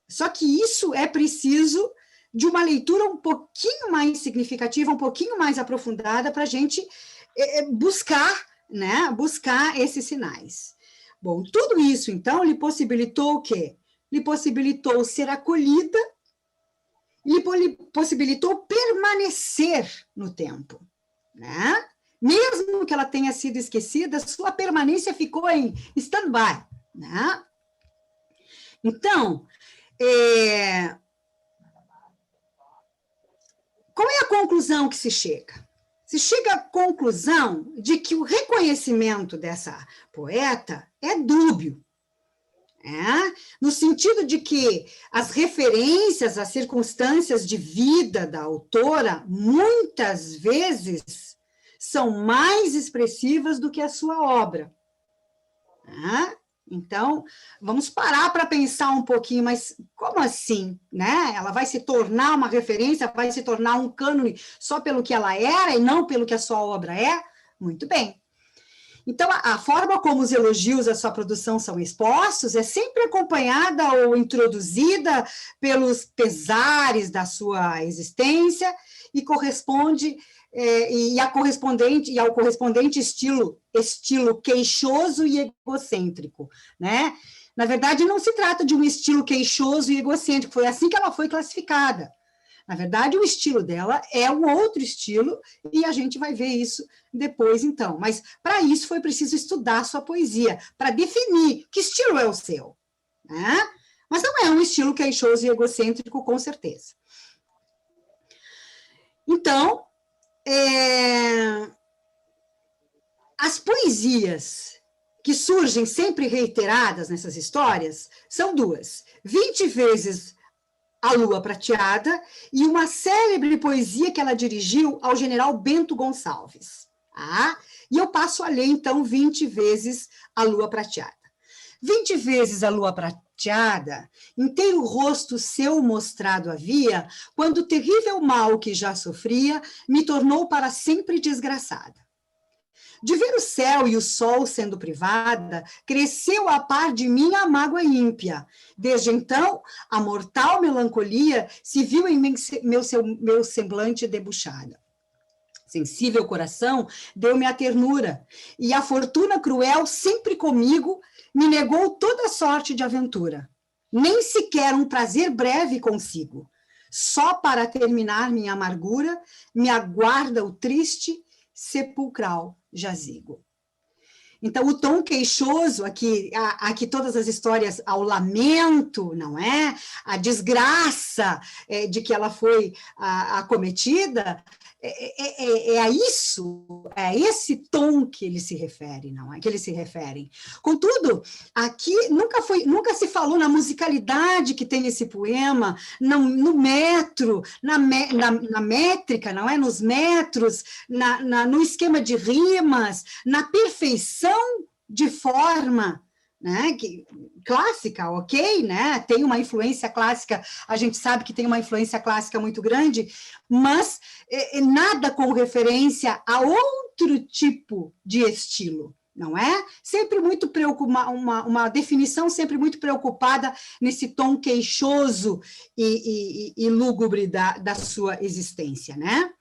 [SPEAKER 7] Só que isso é preciso de uma leitura um pouquinho mais significativa, um pouquinho mais aprofundada para a gente buscar, né, buscar esses sinais. Bom, tudo isso, então, lhe possibilitou o quê? Lhe possibilitou ser acolhida, lhe possibilitou permanecer no tempo, né? Mesmo que ela tenha sido esquecida, sua permanência ficou em stand-by, né? Então, qual é a conclusão que se chega? Se chega à conclusão de que o reconhecimento dessa poeta é dúbio, no sentido de que as referências às circunstâncias de vida da autora, muitas vezes, são mais expressivas do que a sua obra. Então, vamos parar para pensar um pouquinho, mas como assim, né? Ela vai se tornar uma referência, vai se tornar um cânone só pelo que ela era e não pelo que a sua obra é? Muito bem. Então, a forma como os elogios à sua produção são expostos é sempre acompanhada ou introduzida pelos pesares da sua existência e corresponde ao correspondente estilo queixoso e egocêntrico, né? Na verdade, não se trata de um estilo queixoso e egocêntrico, foi assim que ela foi classificada, Na verdade, o estilo dela é um outro estilo, e a gente vai ver isso depois, então. Mas, para isso, foi preciso estudar sua poesia, para definir que estilo é o seu, né? Mas não é um estilo queixoso e egocêntrico, com certeza. Então, as poesias que surgem sempre reiteradas nessas histórias são duas: 20 vezes a Lua Prateada e uma célebre poesia que ela dirigiu ao general Bento Gonçalves. Tá? E eu passo a ler, então, 20 vezes a Lua Prateada. 20 vezes a lua prateada, inteiro rosto seu mostrado havia, quando o terrível mal que já sofria me tornou para sempre desgraçada. De ver o céu e o sol sendo privada, cresceu a par de mim a mágoa ímpia. Desde então, a mortal melancolia se viu em meu semblante debuxada. Sensível coração deu-me a ternura, e a fortuna cruel, sempre comigo, me negou toda sorte de aventura. Nem sequer um prazer breve consigo. Só para terminar minha amargura, me aguarda o triste, sepulcral jazigo. Então, o tom queixoso, aqui todas as histórias ao lamento, não é? A desgraça de que ela foi acometida, é esse tom que ele se refere, não é? Que eles se referem. Contudo, aqui nunca se falou na musicalidade que tem esse poema, no metro, na métrica, não é? Nos metros, no esquema de rimas, na perfeição de forma, né, clássica, ok, né, tem uma influência clássica, a gente sabe que tem uma influência clássica muito grande, mas nada com referência a outro tipo de estilo, não é? Sempre muito preocupada, uma definição sempre muito preocupada nesse tom queixoso e lúgubre da sua existência, né?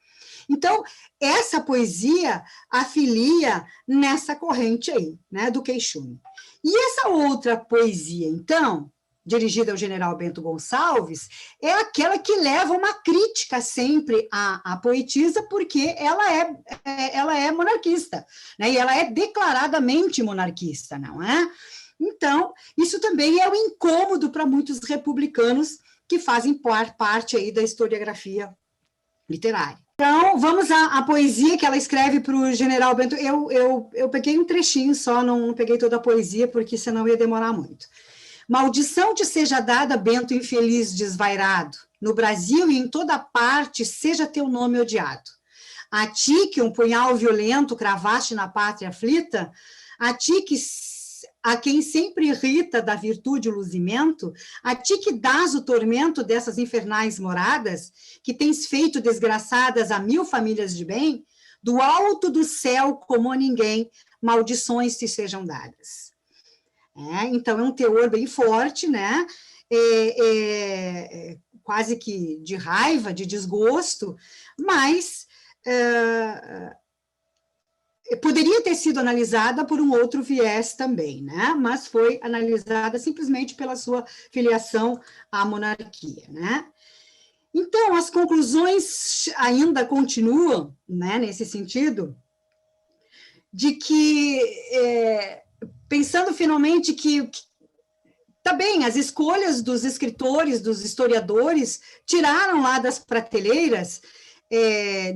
[SPEAKER 7] Então, essa poesia afilia nessa corrente aí, né, do queixume. E essa outra poesia, então, dirigida ao general Bento Gonçalves, é aquela que leva uma crítica sempre à poetisa, porque ela é monarquista, né, e ela é declaradamente monarquista, não é? Então, isso também é um incômodo para muitos republicanos que fazem parte aí da historiografia literária. Então, vamos à poesia que ela escreve para o general Bento. Eu peguei um trechinho só, não peguei toda a poesia, porque senão ia demorar muito. Maldição te seja dada, Bento infeliz desvairado, no Brasil e em toda parte seja teu nome odiado. A ti que um punhal violento cravaste na pátria aflita, a ti a quem sempre irrita da virtude o luzimento, a ti que dás o tormento dessas infernais moradas, que tens feito desgraçadas a 1000 famílias de bem, do alto do céu, como a ninguém, maldições te sejam dadas. Então, é um teor bem forte, né? Quase que de raiva, de desgosto, mas poderia ter sido analisada por um outro viés também, né? Mas foi analisada simplesmente pela sua filiação à monarquia, né? Então, as conclusões ainda continuam, né, nesse sentido, de que, pensando finalmente que tá bem, as escolhas dos escritores, dos historiadores, tiraram lá das prateleiras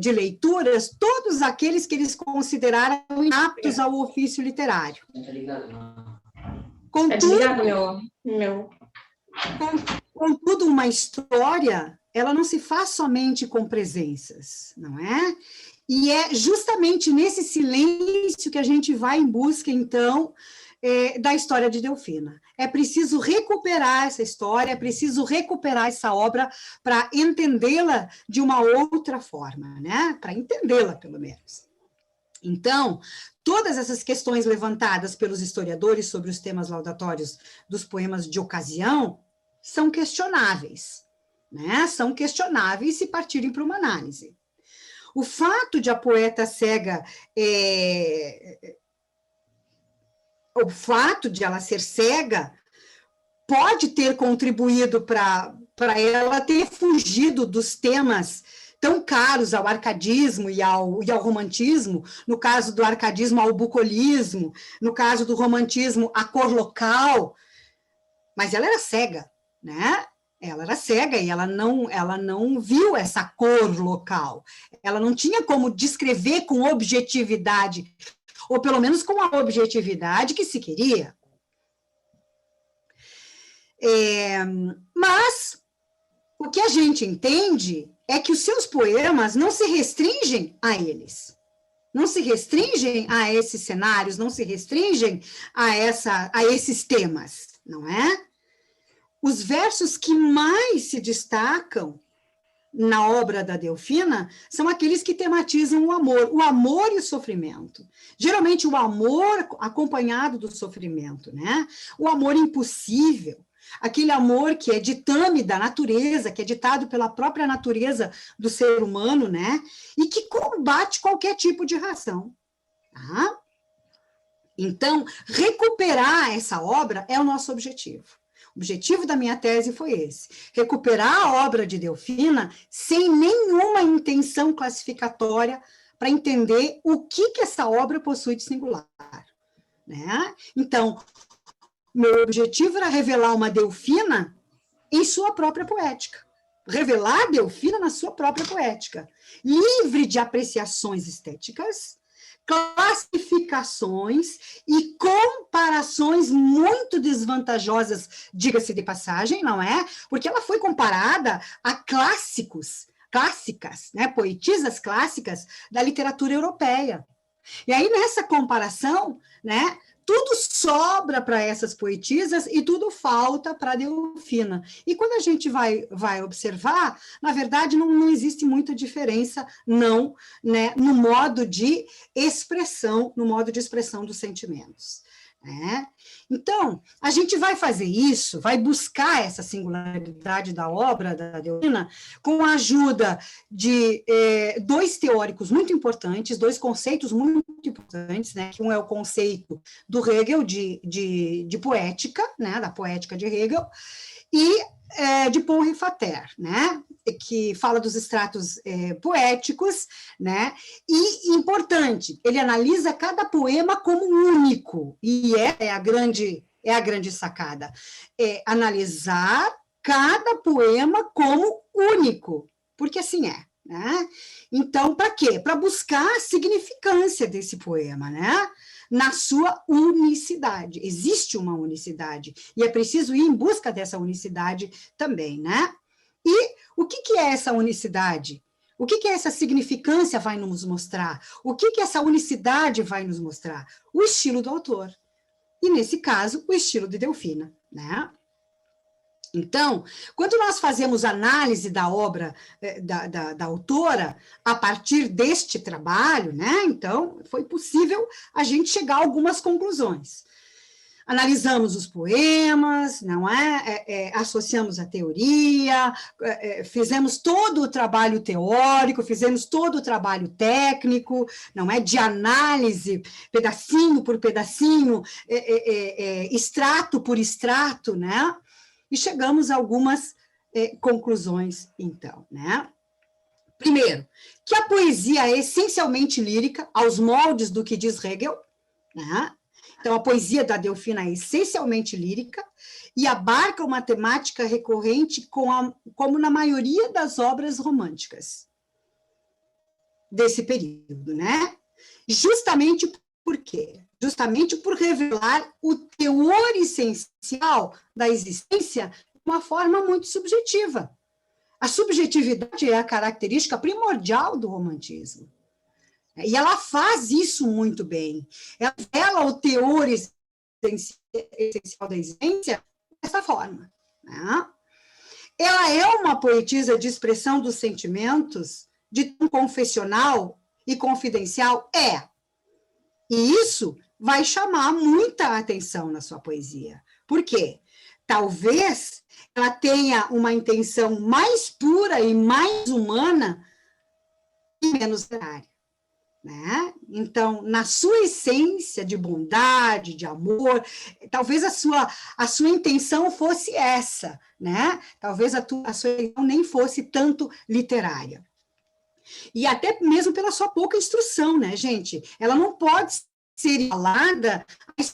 [SPEAKER 7] de leituras todos aqueles que eles consideraram inaptos ao ofício literário. Contudo, uma história, ela não se faz somente com presenças, não é? E é justamente nesse silêncio que a gente vai em busca, então, da história de Delfina. É preciso recuperar essa história, é preciso recuperar essa obra para entendê-la de uma outra forma, né? Para entendê-la, pelo menos. Então, todas essas questões levantadas pelos historiadores sobre os temas laudatórios dos poemas de ocasião são questionáveis, né? São questionáveis se partirem para uma análise. O fato de a poeta cega o fato de ela ser cega pode ter contribuído para para ela ter fugido dos temas tão caros ao arcadismo e ao romantismo, no caso do arcadismo ao bucolismo, no caso do romantismo à cor local, mas ela era cega, né? Ela era cega e ela não viu essa cor local, ela não tinha como descrever com objetividade, ou pelo menos com a objetividade que se queria. Mas o que a gente entende é que os seus poemas não se restringem a eles, não se restringem a esses cenários, não se restringem a esses temas, não é? Os versos que mais se destacam na obra da Delfina são aqueles que tematizam o amor e o sofrimento. Geralmente o amor acompanhado do sofrimento, né? O amor impossível, aquele amor que é ditame da natureza, que é ditado pela própria natureza do ser humano, né? E que combate qualquer tipo de ração. Tá? Então, recuperar essa obra é o nosso objetivo. O objetivo da minha tese foi esse: recuperar a obra de Delfina sem nenhuma intenção classificatória para entender o que essa obra possui de singular. Né? Então, meu objetivo era revelar uma Delfina em sua própria poética. Revelar a Delfina na sua própria poética. Livre de apreciações estéticas, classificações e comparações muito desvantajosas, diga-se de passagem, não é? Porque ela foi comparada a clássicas, né? Poetisas clássicas da literatura europeia. E aí, nessa comparação, né, tudo sobra para essas poetisas e tudo falta para a Delfina. E quando a gente vai observar, na verdade, não existe muita diferença, não, né, no modo de expressão dos sentimentos. Né? Então, a gente vai fazer isso, vai buscar essa singularidade da obra da Delfina com a ajuda de dois teóricos muito importantes, dois conceitos muito importantes, né? Um é o conceito do Hegel de poética, né? Da poética de Hegel, e de Paul Rifater, né? Que fala dos estratos poéticos, né? E, importante, ele analisa cada poema como único, e é a grande sacada, analisar cada poema como único, porque assim é, né? Então, para quê? Para buscar a significância desse poema, né? Na sua unicidade. Existe uma unicidade, e é preciso ir em busca dessa unicidade também, né? E o que é essa unicidade? O que essa significância vai nos mostrar? O que essa unicidade vai nos mostrar? O estilo do autor. E, nesse caso, o estilo de Delfina, né? Então, quando nós fazemos análise da obra da autora, a partir deste trabalho, né? Então, foi possível a gente chegar a algumas conclusões. Analisamos os poemas, não é? Associamos a teoria, fizemos todo o trabalho teórico, fizemos todo o trabalho técnico, não é? De análise, pedacinho por pedacinho, extrato por extrato, né? E chegamos a algumas conclusões, então, né? Primeiro, que a poesia é essencialmente lírica, aos moldes do que diz Hegel, né? Então, a poesia da Delfina é essencialmente lírica e abarca uma temática recorrente como na maioria das obras românticas desse período, né? Justamente por quê? Justamente por revelar o teor essencial da existência de uma forma muito subjetiva. A subjetividade é a característica primordial do romantismo. E ela faz isso muito bem. Ela revela o teor essencial da existência dessa forma. Né? Ela é uma poetisa de expressão dos sentimentos, de tom confessional e confidencial? É. E isso vai chamar muita atenção na sua poesia. Por quê? Talvez ela tenha uma intenção mais pura e mais humana e menos literária. Né? Então, na sua essência de bondade, de amor, talvez a sua intenção fosse essa, né? Talvez a sua intenção nem fosse tanto literária. E até mesmo pela sua pouca instrução, né, gente? Ela não pode ser igualada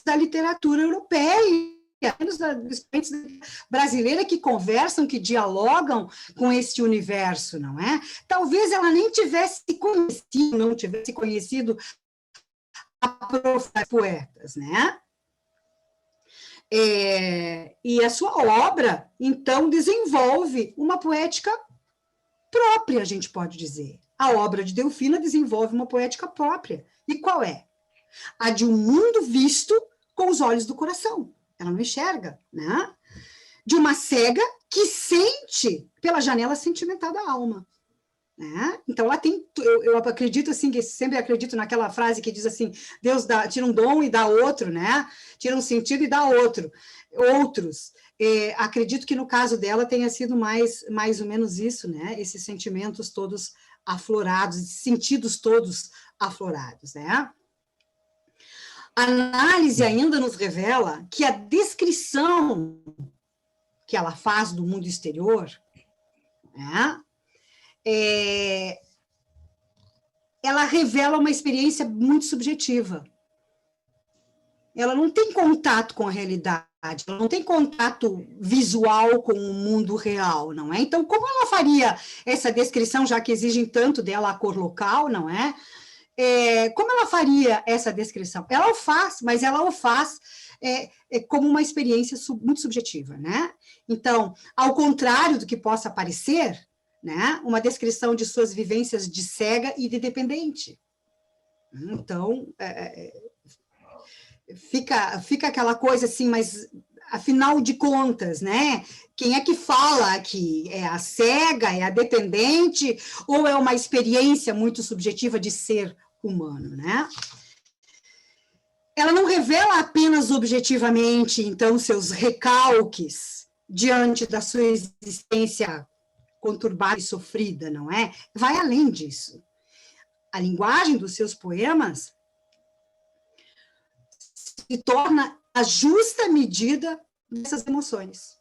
[SPEAKER 7] da literatura europeia, menos das brasileiras que conversam, que dialogam com esse universo, não é? Talvez ela nem tivesse conhecido, não tivesse conhecido a poetas, né? E a sua obra, então, desenvolve uma poética própria, a gente pode dizer. A obra de Delfina desenvolve uma poética própria. E qual é? A de um mundo visto com os olhos do coração. Ela não enxerga, né? De uma cega que sente pela janela sentimental da alma. Né? Então, ela tem, eu acredito assim, que sempre acredito naquela frase que diz assim, Deus tira um dom e dá outro, né? Tira um sentido e dá outros. Acredito que no caso dela tenha sido mais ou menos isso, né? Esses sentimentos todos aflorados, esses sentidos todos aflorados, né? A análise ainda nos revela que a descrição que ela faz do mundo exterior, né, ela revela uma experiência muito subjetiva. Ela não tem contato com a realidade, ela não tem contato visual com o mundo real, não é? Então, como ela faria essa descrição, já que exigem tanto dela a cor local, não é? Como ela faria essa descrição? Ela o faz, mas ela o faz como uma experiência muito subjetiva, né? Então, ao contrário do que possa parecer, né, uma descrição de suas vivências de cega e de dependente. Então, fica aquela coisa assim, mas, afinal de contas, né, quem é que fala aqui? É a cega, é a dependente, ou é uma experiência muito subjetiva de ser humano, né? Ela não revela apenas objetivamente, então, seus recalques diante da sua existência conturbada e sofrida, não é? Vai além disso. A linguagem dos seus poemas se torna a justa medida dessas emoções,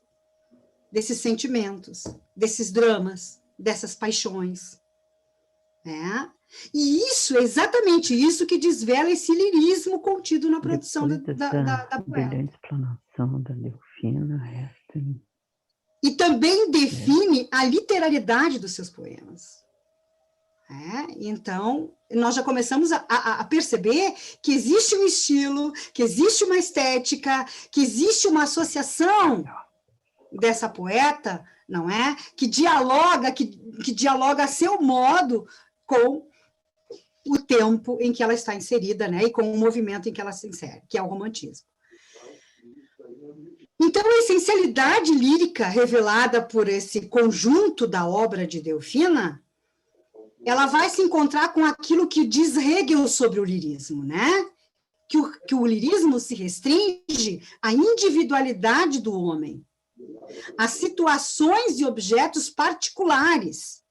[SPEAKER 7] desses sentimentos, desses dramas, dessas paixões, né? E isso, exatamente isso que desvela esse lirismo contido na produção da poeta.
[SPEAKER 8] Brilhante explanação da Delfina,
[SPEAKER 7] E também define a literariedade dos seus poemas. Então, nós já começamos a perceber que existe um estilo, que existe uma estética, que existe uma associação dessa poeta, não é? Que dialoga a seu modo com o tempo em que ela está inserida, né? E com o movimento em que ela se insere, que é o romantismo. Então, a essencialidade lírica revelada por esse conjunto da obra de Delfina, ela vai se encontrar com aquilo que diz Hegel sobre o lirismo, né? Que o lirismo se restringe à individualidade do homem, a situações e objetos particulares,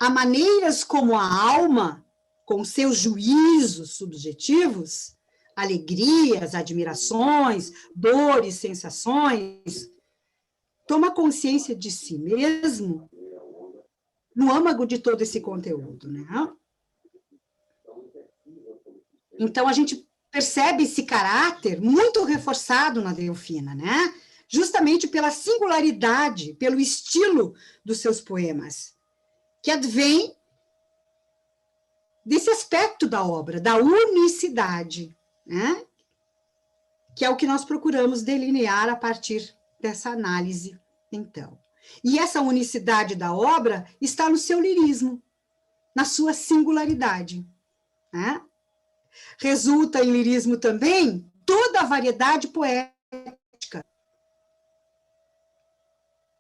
[SPEAKER 7] a maneiras como a alma, com seus juízos subjetivos, alegrias, admirações, dores, sensações, toma consciência de si mesmo no âmago de todo esse conteúdo, né? Então, a gente percebe esse caráter muito reforçado na Delfina, né? Justamente pela singularidade, pelo estilo dos seus poemas, que advém desse aspecto da obra, da unicidade, né? Que é o que nós procuramos delinear a partir dessa análise, então. E essa unicidade da obra está no seu lirismo, na sua singularidade, né? Resulta em lirismo também toda a variedade poética.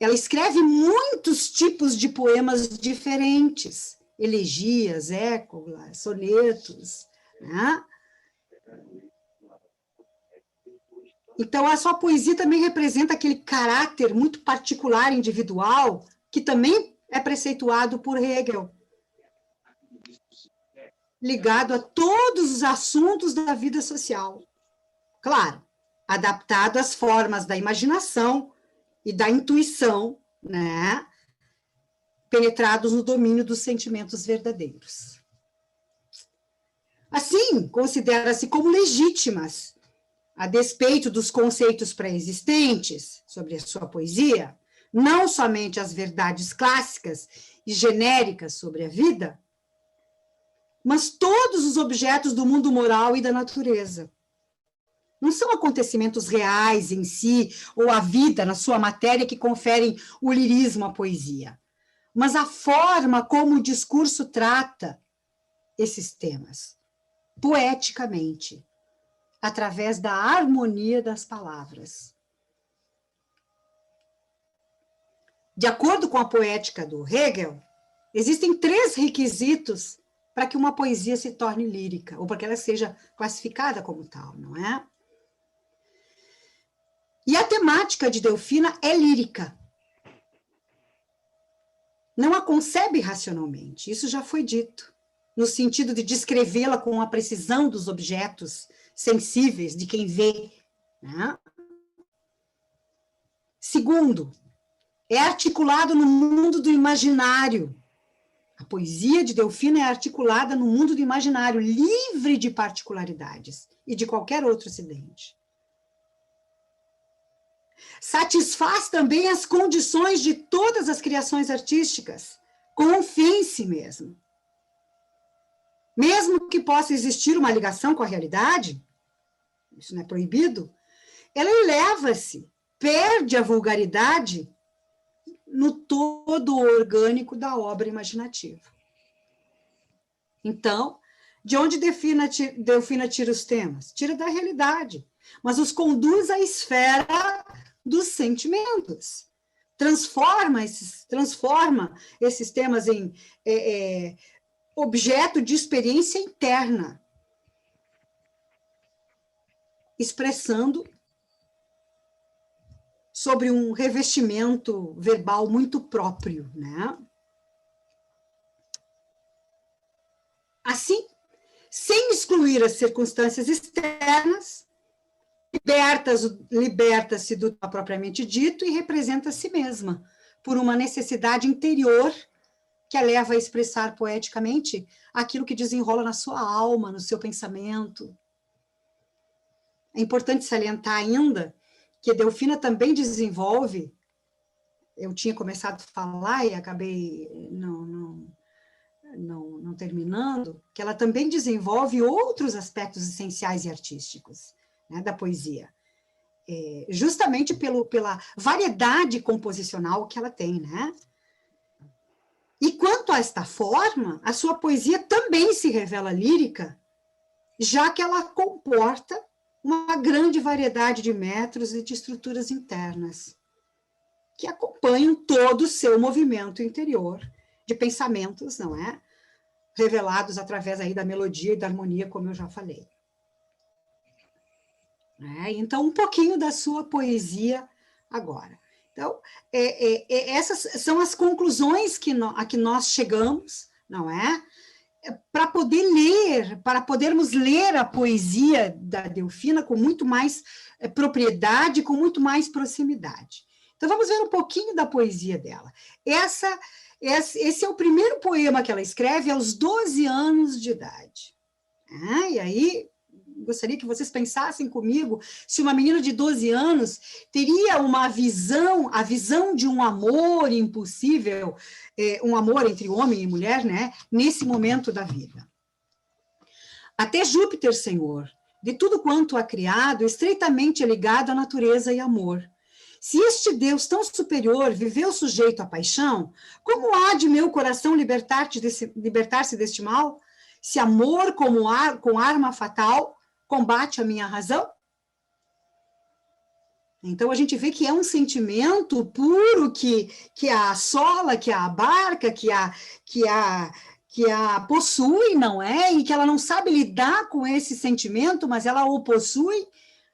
[SPEAKER 7] Ela escreve muitos tipos de poemas diferentes, elegias, écolas, sonetos, né? Então, a sua poesia também representa aquele caráter muito particular, individual, que também é preceituado por Hegel. ligado a todos os assuntos da vida social. Claro, adaptado às formas da imaginação e da intuição, né? Penetrados no domínio dos sentimentos verdadeiros. Assim, considera-se como legítimas, a despeito dos conceitos pré-existentes sobre a sua poesia, não somente as verdades clássicas e genéricas sobre a vida, mas todos os objetos do mundo moral e da natureza. Não são acontecimentos reais em si, ou a vida na sua matéria que conferem o lirismo à poesia, mas a forma como o discurso trata esses temas, poeticamente, através da harmonia das palavras. De acordo com a poética do Hegel, existem 3 requisitos para que uma poesia se torne lírica, ou para que ela seja classificada como tal, não é? E a temática de Delfina é lírica. Não a concebe racionalmente, isso já foi dito, no sentido de descrevê-la com a precisão dos objetos sensíveis de quem vê, né? Segundo, é articulado no mundo do imaginário. A poesia de Delfina é articulada no mundo do imaginário, livre de particularidades e de qualquer outro acidente. Satisfaz também as condições de todas as criações artísticas, com um fim em si mesmo. Mesmo que possa existir uma ligação com a realidade, isso não é proibido, ela eleva-se, perde a vulgaridade no todo orgânico da obra imaginativa. Então, de onde Delfina tira os temas? Tira da realidade, mas os conduz à esfera dos sentimentos. Transforma esses temas em objeto de experiência interna, expressando sobre um revestimento verbal muito próprio, né? Assim, sem excluir as circunstâncias externas, liberta-se do propriamente dito e representa a si mesma, por uma necessidade interior que a leva a expressar poeticamente aquilo que desenrola na sua alma, no seu pensamento. É importante salientar ainda que Delfina também desenvolve, eu tinha começado a falar e acabei não terminando, que ela também desenvolve outros aspectos essenciais e artísticos, né, da poesia, justamente pela variedade composicional que ela tem, né? E quanto a esta forma, a sua poesia também se revela lírica, já que ela comporta uma grande variedade de metros e de estruturas internas, que acompanham todo o seu movimento interior de pensamentos, não é? Revelados através aí da melodia e da harmonia, como eu já falei. Então, um pouquinho da sua poesia agora. Então, essas são as conclusões a que nós chegamos, não é? Para podermos ler a poesia da Delfina com muito mais propriedade, com muito mais proximidade. Então, vamos ver um pouquinho da poesia dela. Esse é o primeiro poema que ela escreve aos 12 anos de idade. E aí, gostaria que vocês pensassem comigo se uma menina de 12 anos teria a visão de um amor impossível, um amor entre homem e mulher, né, nesse momento da vida. Até Júpiter, Senhor, de tudo quanto há criado, estreitamente é ligado à natureza e amor. Se este Deus tão superior viveu sujeito à paixão, como há de meu coração libertar-se deste mal? Se amor com arma fatal combate a minha razão? Então, a gente vê que é um sentimento puro que a assola, que a abarca, que a possui, não é? E que ela não sabe lidar com esse sentimento, mas ela o possui,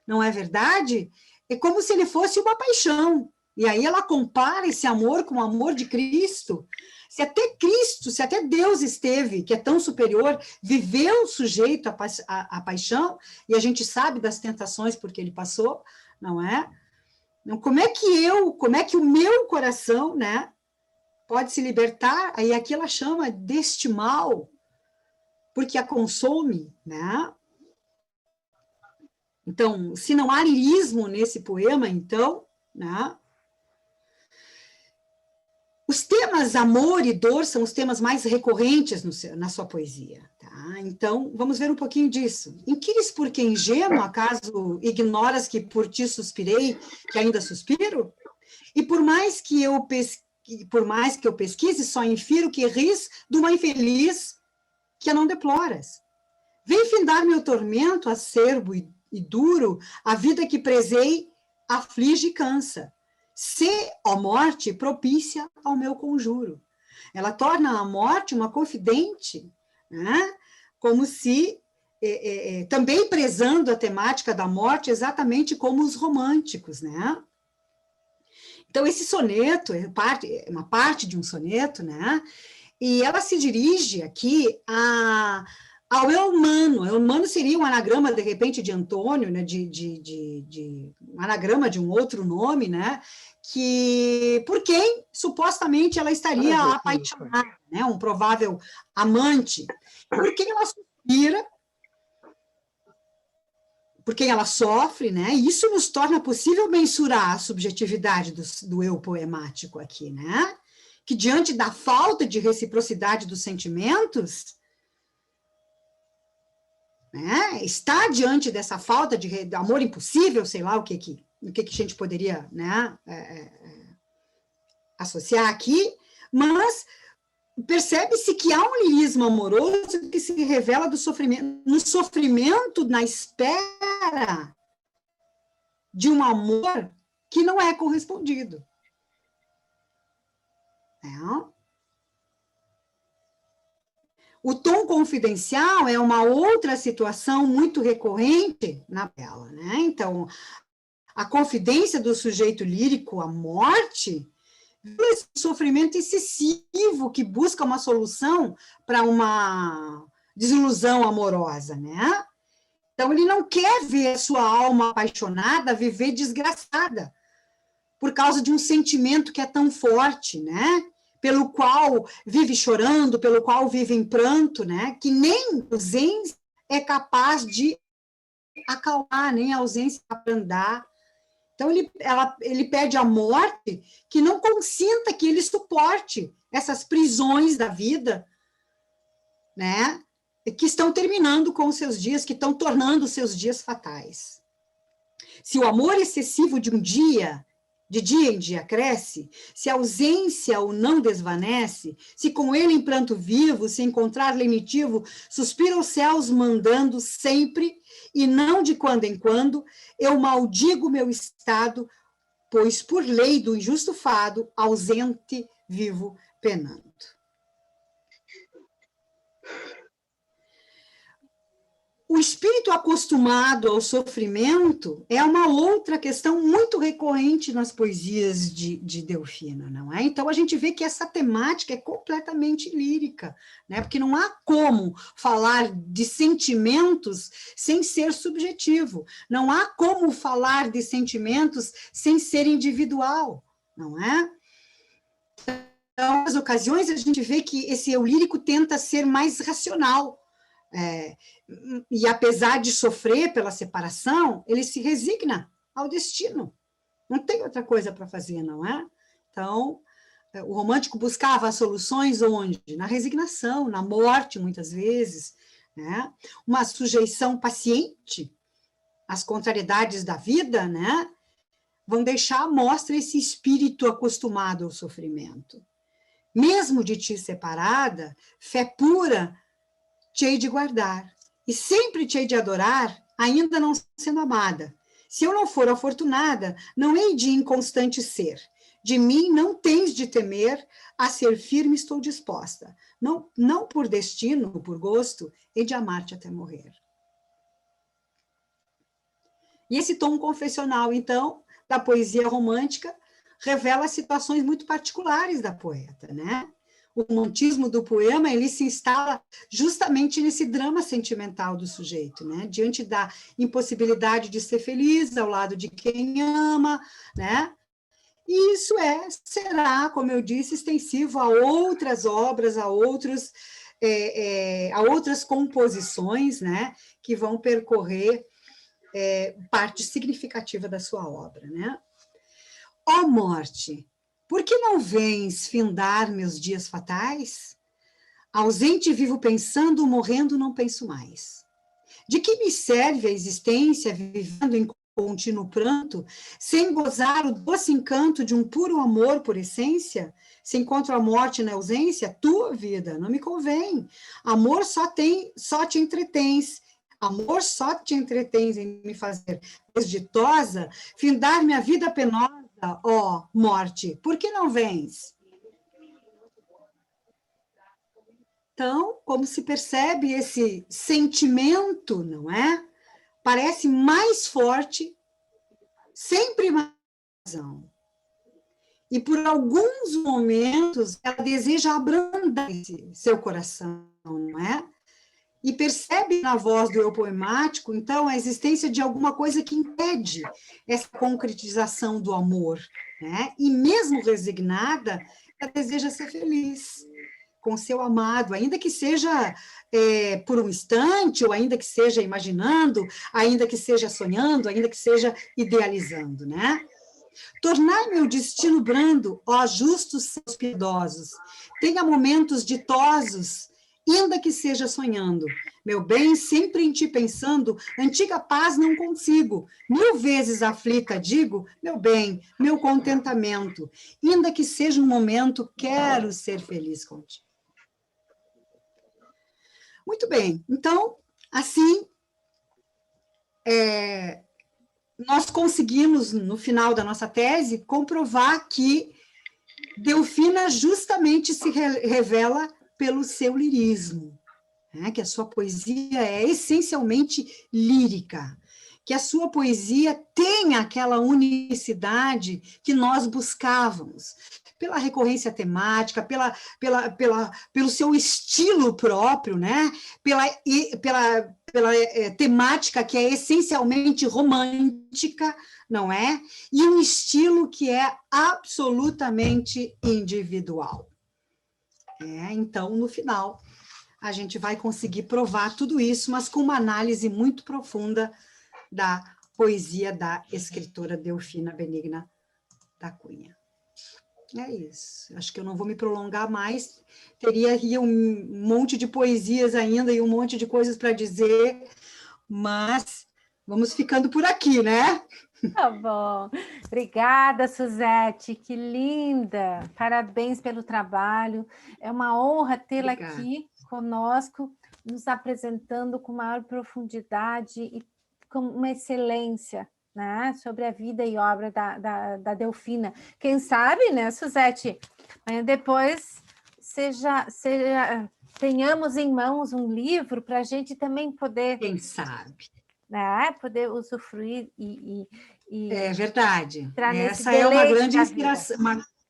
[SPEAKER 7] não é verdade? É como se ele fosse uma paixão. E aí ela compara esse amor com o amor de Cristo. Se até Cristo, se até Deus esteve, que é tão superior, viveu sujeito à paixão, e a gente sabe das tentações porque ele passou, não é? Então, como é que o meu coração, né, pode se libertar? Aí aqui ela chama deste mal, porque a consome, né? Então, se não há lirismo nesse poema, então, né? Os temas amor e dor são os temas mais recorrentes na sua poesia, tá? Então, vamos ver um pouquinho disso. Inquires por quem gemo, acaso ignoras que por ti suspirei, que ainda suspiro? E por mais que eu pesquise, só infiro que ris de uma infeliz que a não deploras. Vem findar meu tormento acerbo e duro, a vida que prezei aflige e cansa. Se, ó morte, propícia ao meu conjuro. Ela torna a morte uma confidente, né? Como se, também prezando a temática da morte, exatamente como os românticos, né? Então, esse soneto é uma parte de um soneto, né? E ela se dirige aqui ao eu humano. O humano seria um anagrama, de repente, de Antônio, né? Um anagrama de um outro nome, né? Por quem, supostamente, ela estaria apaixonada, né? Um provável amante. Por quem ela suspira, por quem ela sofre, né? E isso nos torna possível mensurar a subjetividade do eu poemático aqui, né? Que diante da falta de reciprocidade dos sentimentos, né? Está diante dessa falta de amor impossível, sei lá o que a gente poderia, né, associar aqui, mas percebe-se que há um lirismo amoroso que se revela no sofrimento, na espera de um amor que não é correspondido. O tom confidencial é uma outra situação muito recorrente na tela, né? Então, a confidência do sujeito lírico à morte, esse sofrimento excessivo que busca uma solução para uma desilusão amorosa, né? Então, ele não quer ver a sua alma apaixonada viver desgraçada por causa de um sentimento que é tão forte, né? Pelo qual vive chorando, pelo qual vive em pranto, né? Que nem a ausência é capaz de acalmar, nem a ausência para abrandar. Então, ele pede a morte que não consinta que ele suporte essas prisões da vida, né? Que estão terminando com os seus dias, que estão tornando os seus dias fatais. Se o amor excessivo de dia em dia cresce, se a ausência o não desvanece, se com ele em pranto vivo, se encontrar lenitivo, suspira os céus mandando sempre, e não de quando em quando, eu maldigo meu estado, pois por lei do injusto fado, ausente vivo penando. O espírito acostumado ao sofrimento é uma outra questão muito recorrente nas poesias de Delfina, não é? Então, a gente vê que essa temática é completamente lírica, né? Porque não há como falar de sentimentos sem ser subjetivo, não há como falar de sentimentos sem ser individual, não é? Então, nas ocasiões, a gente vê que esse eu lírico tenta ser mais racional, e apesar de sofrer pela separação, ele se resigna ao destino. Não tem outra coisa para fazer, não é? Então, o romântico buscava as soluções onde? Na resignação, na morte, muitas vezes, né? Uma sujeição paciente às contrariedades da vida, né? Vão deixar à mostra esse espírito acostumado ao sofrimento. Mesmo de ti separada, fé pura te hei de guardar, e sempre te hei de adorar, ainda não sendo amada. Se eu não for afortunada, não hei de inconstante ser. De mim não tens de temer, a ser firme estou disposta. Não por destino, por gosto, hei de amar-te até morrer. E esse tom confessional, então, da poesia romântica, revela situações muito particulares da poeta, né? O romantismo do poema, ele se instala justamente nesse drama sentimental do sujeito, né? Diante da impossibilidade de ser feliz ao lado de quem ama, né? E isso será, como eu disse, extensivo a outras obras, a outras composições, né? Que vão percorrer parte significativa da sua obra, né? Ó morte, por que não vens findar meus dias fatais? Ausente vivo pensando, morrendo não penso mais. De que me serve a existência vivendo em contínuo pranto, sem gozar o doce encanto de um puro amor por essência? Se encontro a morte na ausência, tua vida não me convém. Amor só te entretens. Amor só te entretens em me fazer desditosa, findar minha vida penosa. Ó, morte, por que não vens? Então, como se percebe esse sentimento, não é? Parece mais forte, sempre mais razão. E por alguns momentos, ela deseja abrandar seu coração, não é? E percebe na voz do eu poemático, então, a existência de alguma coisa que impede essa concretização do amor, né? E mesmo resignada, ela deseja ser feliz com seu amado, ainda que seja por um instante, ou ainda que seja imaginando, ainda que seja sonhando, ainda que seja idealizando, né? Tornar meu destino brando, ó justos seus piedosos, tenha momentos ditosos, ainda que seja sonhando. Meu bem, sempre em ti pensando, antiga paz não consigo. 1000 vezes aflita, digo, meu bem, meu contentamento. Ainda que seja um momento, quero ser feliz contigo. Muito bem, então, assim, nós conseguimos, no final da nossa tese, comprovar que Delfina justamente se revela pelo seu lirismo, né? Que a sua poesia é essencialmente lírica, que a sua poesia tem aquela unicidade que nós buscávamos, pela recorrência temática, pelo seu estilo próprio, né? pela temática que é essencialmente romântica, não é? E um estilo que é absolutamente individual. Então, no final, a gente vai conseguir provar tudo isso, mas com uma análise muito profunda da poesia da escritora Delfina Benigna da Cunha. É isso. Acho que eu não vou me prolongar mais. Teria um monte de poesias ainda e um monte de coisas para dizer, mas vamos ficando por aqui, né?
[SPEAKER 1] Tá bom. Obrigada, Suzete, que linda. Parabéns pelo trabalho. É uma honra tê-la aqui conosco, nos apresentando com maior profundidade e com uma excelência, né, sobre a vida e obra da Delfina. Quem sabe, né, Suzete, depois tenhamos em mãos um livro para a gente também poder...
[SPEAKER 7] Quem sabe?
[SPEAKER 1] Né, poder usufruir
[SPEAKER 7] é verdade.
[SPEAKER 1] Essa
[SPEAKER 7] é uma grande inspiração,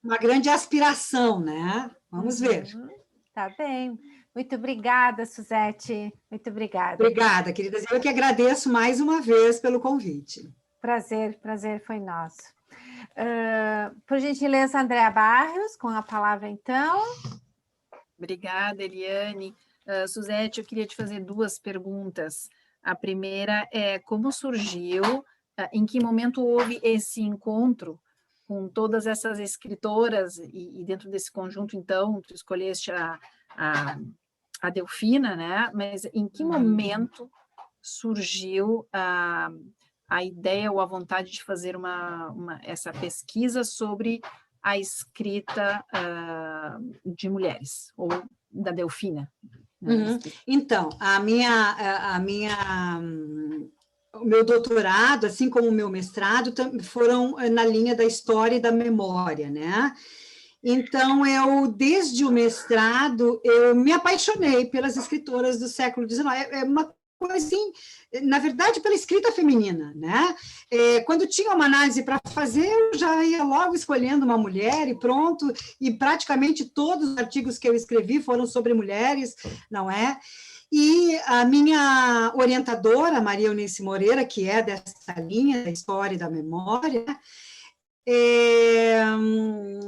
[SPEAKER 7] uma grande aspiração, né? Vamos ver.
[SPEAKER 1] Tá bem. Muito obrigada, Suzete. Muito obrigada.
[SPEAKER 7] Obrigada, queridas. Eu que agradeço mais uma vez pelo convite.
[SPEAKER 1] Prazer foi nosso. Por gentileza, Andréa Barros, com a palavra, então.
[SPEAKER 2] Obrigada, Eliane. Suzete, eu queria te fazer 2 perguntas. A primeira é como surgiu, em que momento houve esse encontro com todas essas escritoras, e dentro desse conjunto, então, tu escolheste a Delfina, né? Mas em que momento surgiu a ideia ou a vontade de fazer essa pesquisa sobre a escrita de mulheres, ou da Delfina?
[SPEAKER 7] Uhum. Então, o meu doutorado, assim como o meu mestrado, foram na linha da história e da memória, né? Então, desde o mestrado, eu me apaixonei pelas escritoras do século XIX. É uma coisa assim, na verdade, pela escrita feminina, né? Quando tinha uma análise para fazer, eu já ia logo escolhendo uma mulher e pronto, e praticamente todos os artigos que eu escrevi foram sobre mulheres, não é? E a minha orientadora, Maria Eunice Moreira, que é dessa linha da história e da memória,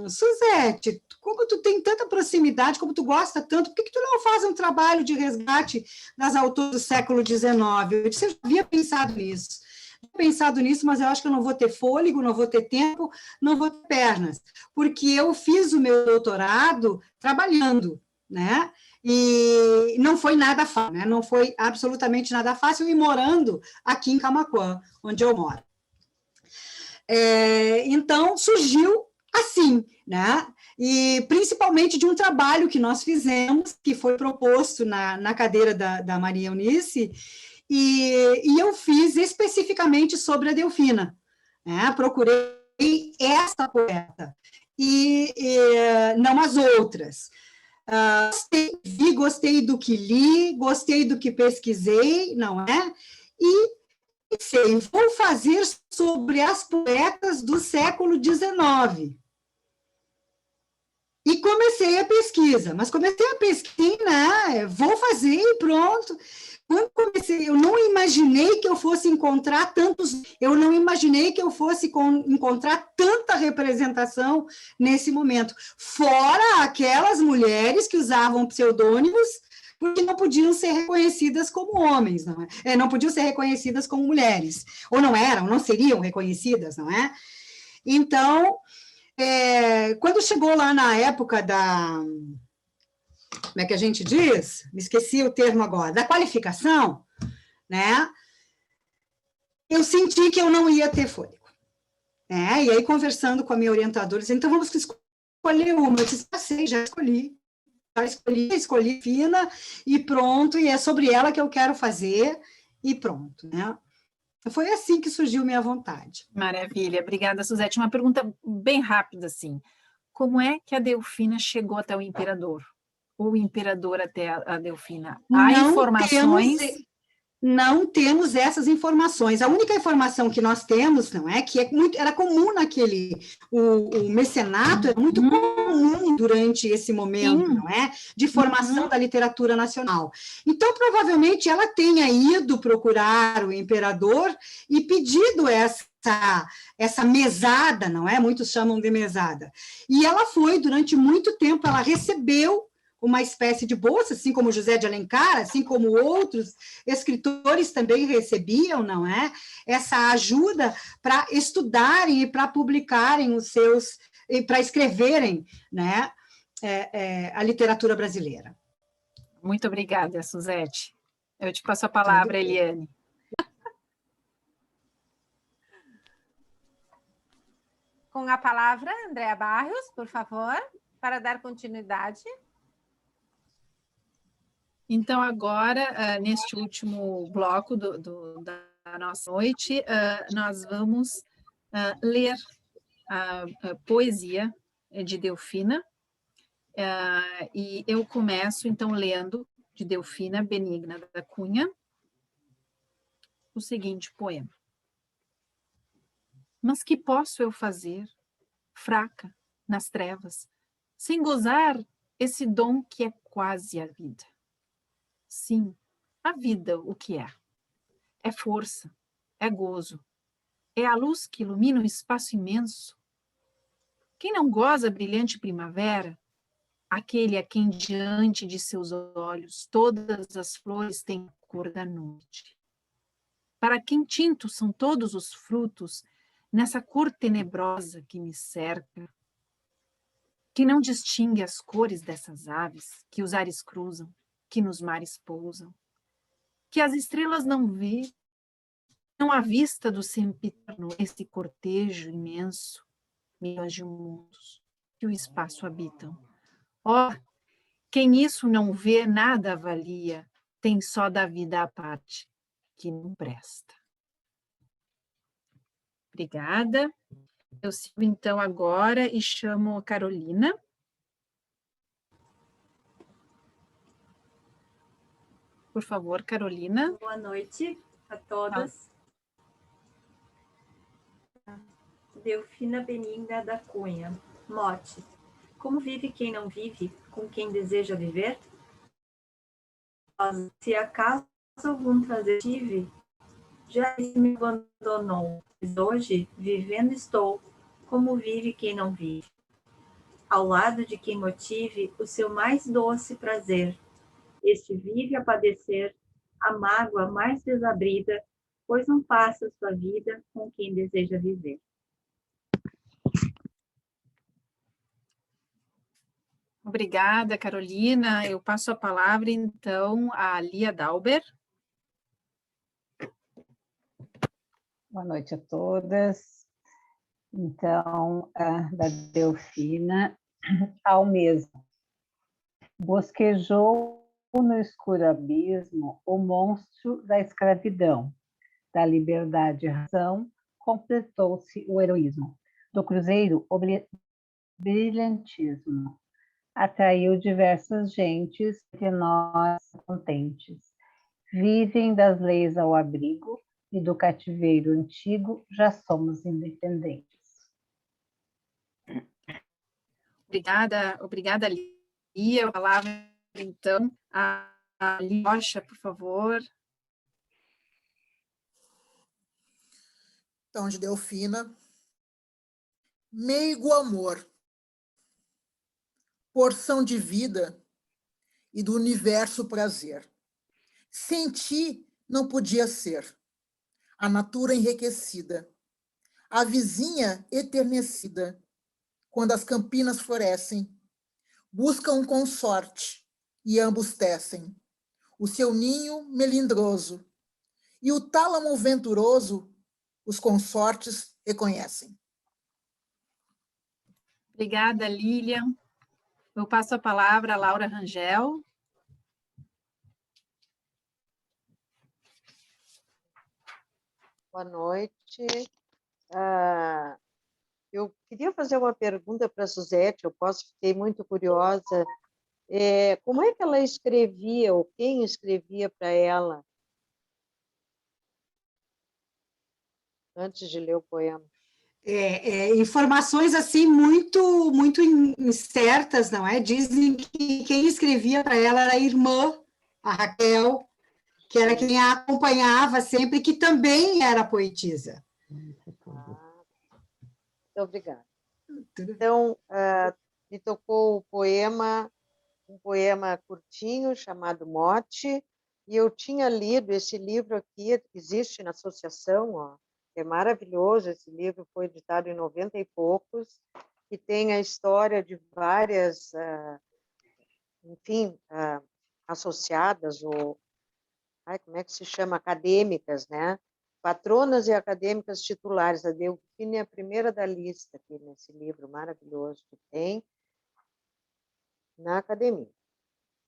[SPEAKER 7] Suzete, como tu tem tanta proximidade, como tu gosta tanto, por que tu não faz um trabalho de resgate das autoras do século XIX? Eu disse, eu já havia pensado nisso, mas eu acho que eu não vou ter fôlego, não vou ter tempo, não vou ter pernas, porque eu fiz o meu doutorado trabalhando, né? E não foi nada fácil, né? Não foi absolutamente nada fácil, e morando aqui em Camaquã, onde eu moro. Então, surgiu assim, né? E principalmente de um trabalho que nós fizemos, que foi proposto na cadeira da Maria Eunice, e eu fiz especificamente sobre a Delfina, né? Procurei essa poeta, e não as outras. Gostei do que li, gostei do que pesquisei, não é? E pensei, vou fazer sobre as poetas do século XIX. E comecei a pesquisa, mas comecei a pesquisar, vou fazer e pronto. Quando comecei, eu não imaginei que eu fosse encontrar eu não imaginei que eu fosse encontrar tanta representação nesse momento, fora aquelas mulheres que usavam pseudônimos, porque não podiam ser reconhecidas como homens, não é? Não podiam ser reconhecidas como mulheres, ou não seriam reconhecidas, não é? Então, quando chegou lá na época como é que a gente diz? Me esqueci o termo agora, da qualificação, né? Eu senti que eu não ia ter fôlego, né? E aí, conversando com a minha orientadora, disse, então vamos escolher uma. Eu disse, já escolhi Fina, e pronto, e é sobre ela que eu quero fazer, e pronto, né? Foi assim que surgiu minha vontade.
[SPEAKER 2] Maravilha, obrigada, Suzete. Uma pergunta bem rápida, assim. Como é que a Delfina chegou até o imperador? Ou o imperador até a Delfina? Há informações...
[SPEAKER 7] Não temos essas informações. A única informação que nós temos, não é, que era comum o mecenato era muito comum durante esse momento, não é, de formação da literatura nacional. Então, provavelmente, ela tenha ido procurar o imperador e pedido essa mesada, não é? Muitos chamam de mesada. E ela foi, durante muito tempo, ela recebeu uma espécie de bolsa, assim como José de Alencar, assim como outros escritores também recebiam, não é? Essa ajuda para estudarem e para publicarem e para escreverem, né, a literatura brasileira.
[SPEAKER 2] Muito obrigada, Suzete. Eu te passo a palavra, Eliane.
[SPEAKER 1] Com a palavra, Andréa Barros, por favor, para dar continuidade.
[SPEAKER 2] Então, agora, neste último bloco da nossa noite, nós vamos ler a poesia de Delfina, e eu começo, então, lendo de Delfina Benigna da Cunha, o seguinte poema. Mas que posso eu fazer, fraca, nas trevas, sem gozar esse dom que é quase a vida? Sim, a vida o que é? É força, é gozo, é a luz que ilumina um espaço imenso. Quem não goza a brilhante primavera, aquele a quem diante de seus olhos todas as flores têm a cor da noite. Para quem tintos são todos os frutos nessa cor tenebrosa que me cerca. Que não distingue as cores dessas aves que os ares cruzam, que nos mares pousam, que as estrelas não vê, não à vista do sempiterno esse cortejo imenso, milhões de mundos que o espaço habitam. Ó, quem isso não vê, nada avalia, tem só da vida à parte, que não presta. Obrigada. Eu sigo então agora e chamo a Carolina. Por favor, Carolina.
[SPEAKER 9] Boa noite a todas. Delfina Benigna da Cunha. Mote. Como vive quem não vive, com quem deseja viver? Se acaso algum prazer tive, já me abandonou, mas hoje, vivendo estou, como vive quem não vive. Ao lado de quem motive o seu mais doce prazer. Este vive a padecer a mágoa mais desabrida, pois não passa sua vida com quem deseja viver.
[SPEAKER 2] Obrigada, Carolina. Eu passo a palavra, então, à Lia Dauber.
[SPEAKER 10] Boa noite a todas. Então, da Delfina ao mesmo. Bosquejou no escuro abismo o monstro da escravidão. Da liberdade e razão, completou-se o heroísmo. Do cruzeiro, o brilhantismo. Atraiu diversas gentes, entre nós contentes. Vivem das leis ao abrigo, e do cativeiro antigo já somos independentes.
[SPEAKER 2] Obrigada, Lia. A palavra, então, a Rocha, por favor.
[SPEAKER 11] Então, de Delfina. Meigo amor, porção de vida e do universo prazer. Sem ti não podia ser. A natura enriquecida, a vizinha eternecida, quando as campinas florescem, buscam um consorte e ambos tecem o seu ninho melindroso, e o tálamo venturoso os consortes reconhecem.
[SPEAKER 2] Obrigada, Lilian. Eu passo a palavra à Laura Rangel.
[SPEAKER 12] Boa noite. Eu queria fazer uma pergunta para a Suzete, fiquei muito curiosa. Como é que ela escrevia, ou quem escrevia para ela, antes de ler o poema?
[SPEAKER 7] Informações assim muito incertas, não é? Dizem que quem escrevia para ela era a irmã, a Raquel, que era quem a acompanhava sempre, que também era poetisa.
[SPEAKER 12] Muito obrigada. Então, me tocou um poema curtinho chamado Mote, e eu tinha lido esse livro aqui, existe na associação, ó, é maravilhoso, esse livro foi editado em 90 e poucos, e tem a história de várias, associadas, ou, como é que se chama? Acadêmicas, né? Patronas e acadêmicas titulares. A Delfina é a primeira da lista aqui nesse livro maravilhoso que tem na academia,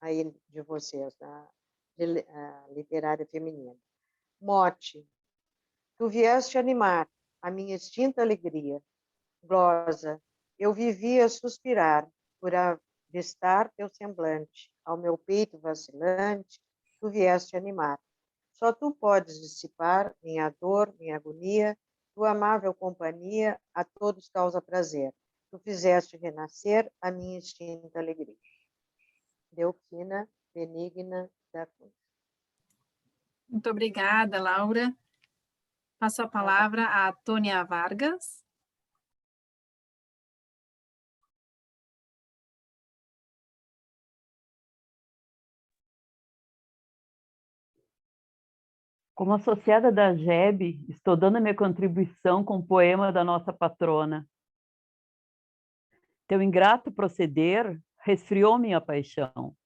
[SPEAKER 12] aí de vocês, da literária feminina. Mote. Tu vieste animar a minha extinta alegria. Glosa, eu vivia a suspirar por avistar teu semblante. Ao meu peito vacilante, tu vieste animar. Só tu podes dissipar minha dor, minha agonia, tua amável companhia a todos causa prazer. Tu fizeste renascer a minha extinta alegria. Delfina Benigna da Cunha.
[SPEAKER 2] Muito obrigada, Laura. Passo a palavra à Tônia Vargas.
[SPEAKER 8] Como associada da GEB, estou dando a minha contribuição com o poema da nossa patrona. Teu ingrato proceder resfriou minha paixão.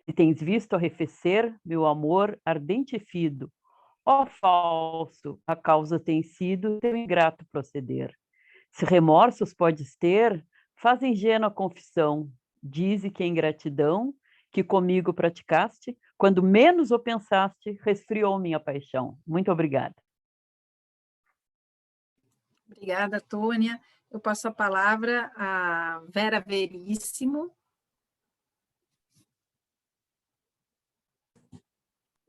[SPEAKER 8] E tens visto arrefecer meu amor ardente e fido. Ó falso, a causa tem sido teu ingrato proceder. Se remorsos podes ter, faz ingênua confissão. Dize que a ingratidão que comigo praticaste, quando menos o pensaste, resfriou minha paixão. Muito obrigada.
[SPEAKER 2] Obrigada, Tônia. Eu passo a palavra à Vera Veríssimo.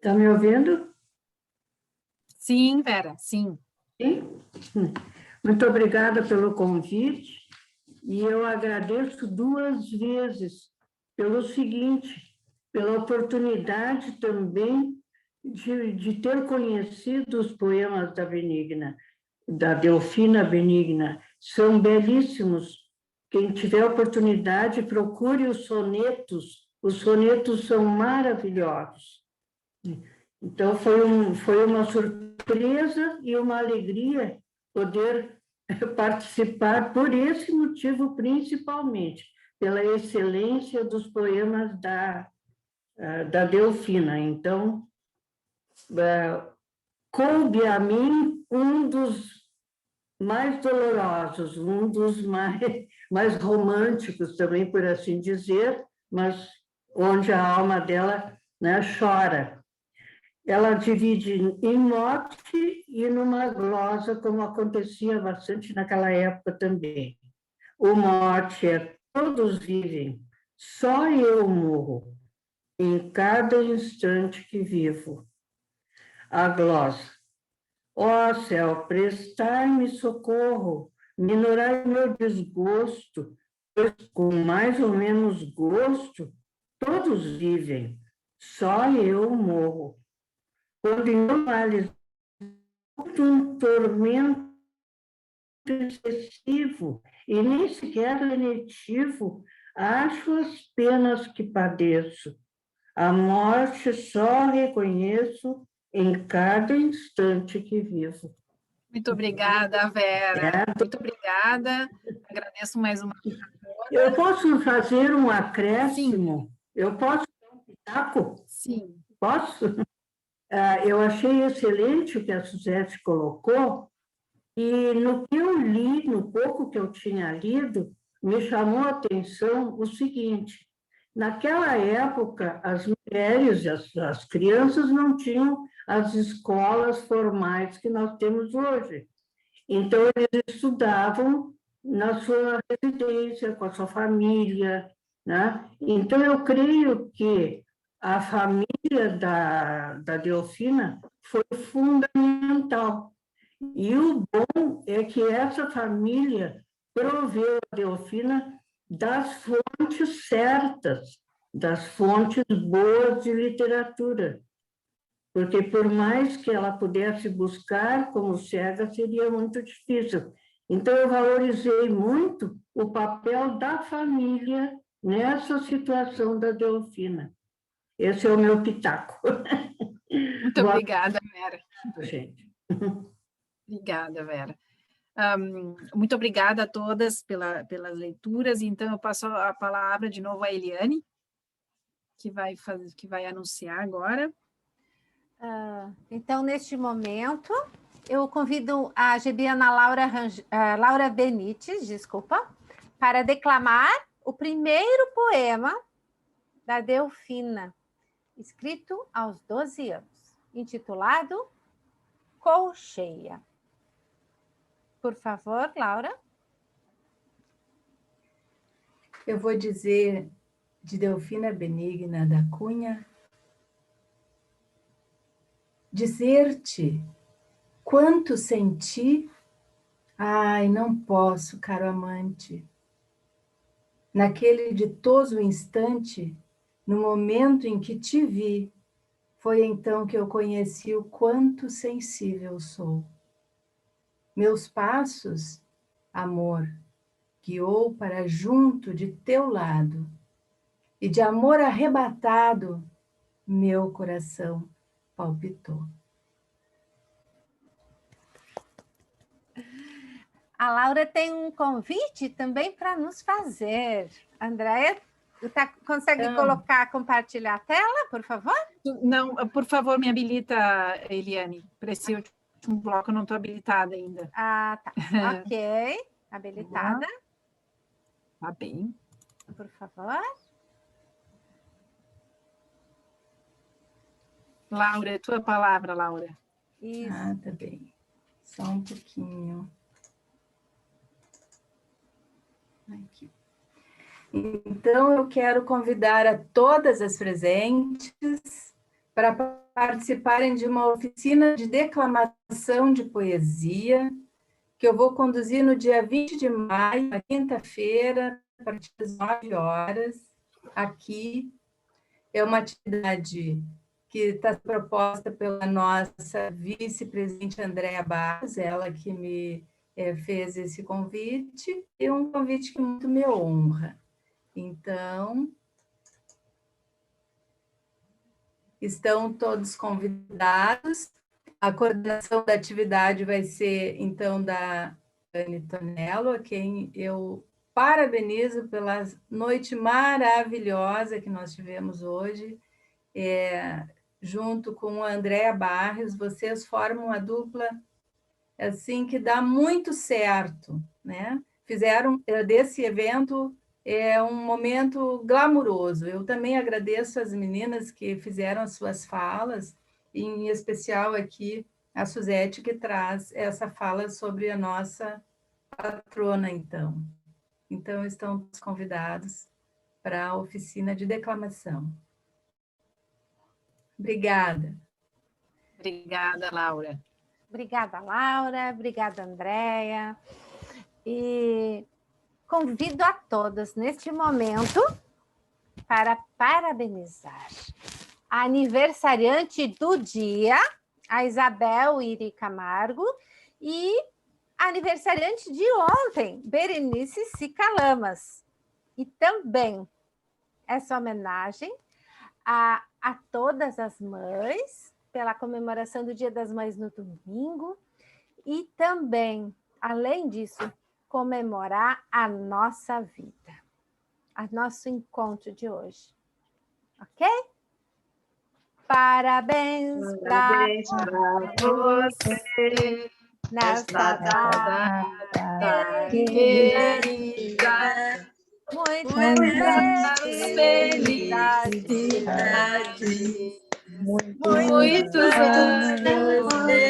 [SPEAKER 13] Está me ouvindo?
[SPEAKER 2] Sim, Vera, sim.
[SPEAKER 13] Sim? Muito obrigada pelo convite, e eu agradeço 2 vezes pelo seguinte, pela oportunidade também de ter conhecido os poemas da Benigna, da Delfina Benigna. São belíssimos. Quem tiver oportunidade, procure os sonetos. Os sonetos são maravilhosos. Então, foi uma surpresa e uma alegria poder participar por esse motivo, principalmente, pela excelência dos poemas da Delfina. Então, coube a mim um dos mais dolorosos, um dos mais românticos também, por assim dizer, mas onde a alma dela, né, chora. Ela divide em morte e numa glosa, como acontecia bastante naquela época também. O morte é: todos vivem, só eu morro, em cada instante que vivo. A glosa: ó céu, prestai-me socorro, minorai meu desgosto, pois com mais ou menos gosto, todos vivem, só eu morro. Quando em meu males um tormento excessivo e nem sequer lenitivo, acho as penas que padeço. A morte só reconheço em cada instante que vivo.
[SPEAKER 2] Muito obrigada, Vera. Muito obrigada. Agradeço mais uma vez.
[SPEAKER 13] Eu posso fazer um acréscimo?
[SPEAKER 2] Sim.
[SPEAKER 13] Eu posso dar um pitaco?
[SPEAKER 2] Sim.
[SPEAKER 13] Posso? Eu achei excelente o que a Suzete colocou, e no que eu li, no pouco que eu tinha lido, me chamou a atenção o seguinte: naquela época, as mulheres, as crianças não tinham as escolas formais que nós temos hoje. Então, eles estudavam na sua residência, com a sua família, né? Então, eu creio que a família da Delfina foi fundamental. E o bom é que essa família proveu a Delfina das fontes certas, das fontes boas de literatura. Porque, por mais que ela pudesse buscar como cega, seria muito difícil. Então, eu valorizei muito o papel da família nessa situação da Delfina. Esse é o meu pitaco.
[SPEAKER 2] Muito obrigada, Vera.
[SPEAKER 13] Gente.
[SPEAKER 2] Obrigada, Vera. Muito obrigada a todas pelas leituras. Então, eu passo a palavra de novo à Eliane, que vai anunciar agora.
[SPEAKER 1] Então, neste momento, eu convido a Gebiana Laura Benites, para declamar o primeiro poema da Delfina, escrito aos 12 anos, intitulado Colcheia. Por favor, Laura.
[SPEAKER 9] Eu vou dizer de Delfina Benigna da Cunha: dizer-te quanto senti, ai, não posso, caro amante. Naquele ditoso instante, no momento em que te vi, foi então que eu conheci o quanto sensível sou. Meus passos, amor, guiou para junto de teu lado, e de amor arrebatado, meu coração palpitou.
[SPEAKER 1] A Laura tem um convite também para nos fazer. Andréia, consegue compartilhar a tela, por favor?
[SPEAKER 2] Não, por favor, me habilita, Eliane. Para esse último bloco, eu não estou habilitada ainda.
[SPEAKER 1] Ah, tá. Ok. Habilitada.
[SPEAKER 2] Tá bem.
[SPEAKER 1] Por favor.
[SPEAKER 2] Laura, é tua palavra, Laura.
[SPEAKER 1] Isso.
[SPEAKER 9] Ah, tá bem. Só um pouquinho. Aqui. Então, eu quero convidar a todas as presentes para participarem de uma oficina de declamação de poesia, que eu vou conduzir no dia 20 de maio, na quinta-feira, a partir das 9 horas, aqui. É uma atividade que está proposta pela nossa vice-presidente Andréa Barros, ela que me fez esse convite, e um convite que muito me honra. Então, estão todos convidados. A coordenação da atividade vai ser, então, da Anne Tonello, a quem eu parabenizo pela noite maravilhosa que nós tivemos hoje, junto com a Andréa Barros. Vocês formam uma dupla assim que dá muito certo, né? Fizeram desse evento um momento glamuroso. Eu também agradeço as meninas que fizeram as suas falas, em especial aqui a Suzete, que traz essa fala sobre a nossa patrona, então. Então, estão todos convidados para a oficina de declamação. Obrigada.
[SPEAKER 2] Obrigada, Laura.
[SPEAKER 1] Obrigada, Laura. Obrigada, Andréia. E convido a todas, neste momento, para parabenizar a aniversariante do dia, a Isabel Iri Camargo, e a aniversariante de ontem, Berenice Sica Lamas. E também essa homenagem a todas as mães, pela comemoração do Dia das Mães no domingo, e também, além disso, comemorar a nossa vida, o nosso encontro de hoje. Ok? Parabéns para você nesta data querida. Muitas felicidades. Muitos anos de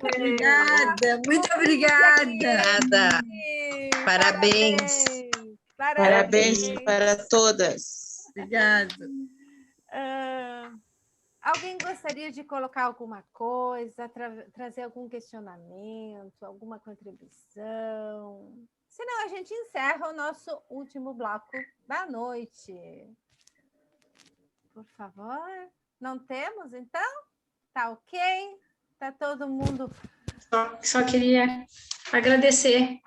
[SPEAKER 4] Obrigada, muito obrigada.
[SPEAKER 14] Parabéns. Parabéns para todas.
[SPEAKER 4] Obrigada.
[SPEAKER 1] Alguém gostaria de colocar alguma coisa, trazer algum questionamento, alguma contribuição? Senão a gente encerra o nosso último bloco da noite. Por favor. Não temos, então? Tá ok? Tá todo mundo...
[SPEAKER 15] Só queria agradecer.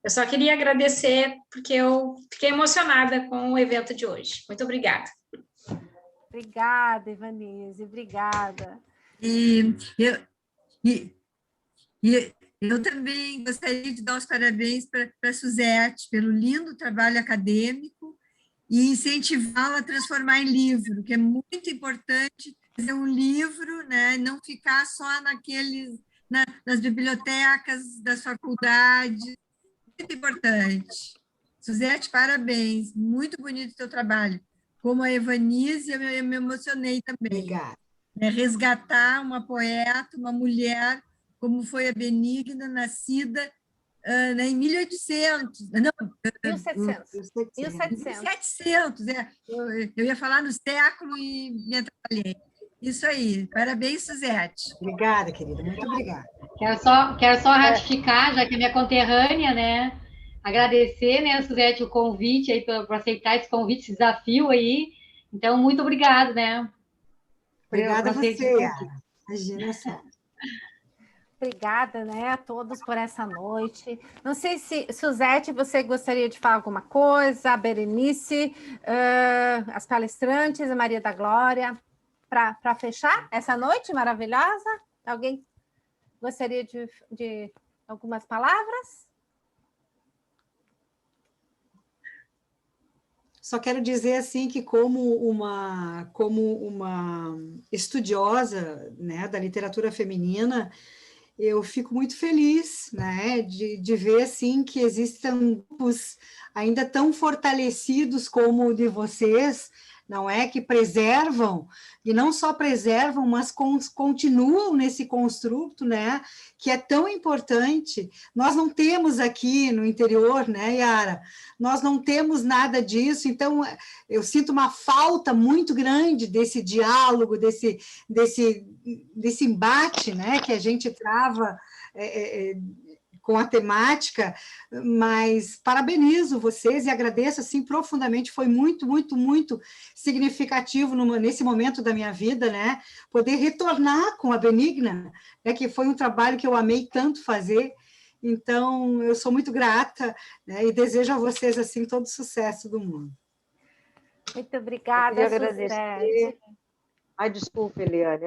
[SPEAKER 15] Eu só queria agradecer porque eu fiquei emocionada com o evento de hoje. Muito obrigada.
[SPEAKER 1] Obrigada, Ivanise, obrigada.
[SPEAKER 4] E eu também gostaria de dar os parabéns para a Suzete pelo lindo trabalho acadêmico e incentivá-la a transformar em livro, que é muito importante fazer um livro, né, não ficar só nas bibliotecas das faculdades. Muito importante. Suzete, parabéns, muito bonito o teu trabalho. Como a Evanise, eu me emocionei também.
[SPEAKER 7] Obrigada.
[SPEAKER 4] Resgatar uma poeta, uma mulher, como foi a Benigna, nascida em 1800. Não, 1700. Eu ia falar no século e me atrapalhei. Isso aí. Parabéns, Suzete.
[SPEAKER 7] Obrigada, querida. Muito obrigada.
[SPEAKER 3] Quero só ratificar, já que é minha conterrânea, né? Agradecer, né, Suzete, o convite aí por aceitar esse convite, esse desafio aí. Então, muito obrigada, né?
[SPEAKER 7] Obrigada a você, imagina só.
[SPEAKER 1] Obrigada, né, a todos por essa noite. Não sei se, Suzete, você gostaria de falar alguma coisa, a Berenice, as palestrantes, a Maria da Glória, para fechar essa noite maravilhosa? Alguém gostaria de algumas palavras?
[SPEAKER 7] Só quero dizer assim que como uma estudiosa, né, da literatura feminina, eu fico muito feliz, né, de ver assim que existam grupos ainda tão fortalecidos como o de vocês não é? Que preservam, e não só preservam, mas continuam nesse construto, né? Que é tão importante. Nós não temos aqui no interior, né, Yara? Nós não temos nada disso, então eu sinto uma falta muito grande desse diálogo, desse embate, né, que a gente trava com a temática, mas parabenizo vocês e agradeço assim profundamente, foi muito, muito, muito significativo nesse momento da minha vida, né, poder retornar com a Benigna, né, que foi um trabalho que eu amei tanto fazer, então eu sou muito grata, né, e desejo a vocês assim todo o sucesso do mundo.
[SPEAKER 1] Muito obrigada,
[SPEAKER 12] Suzete. Ai, desculpa, Eliane,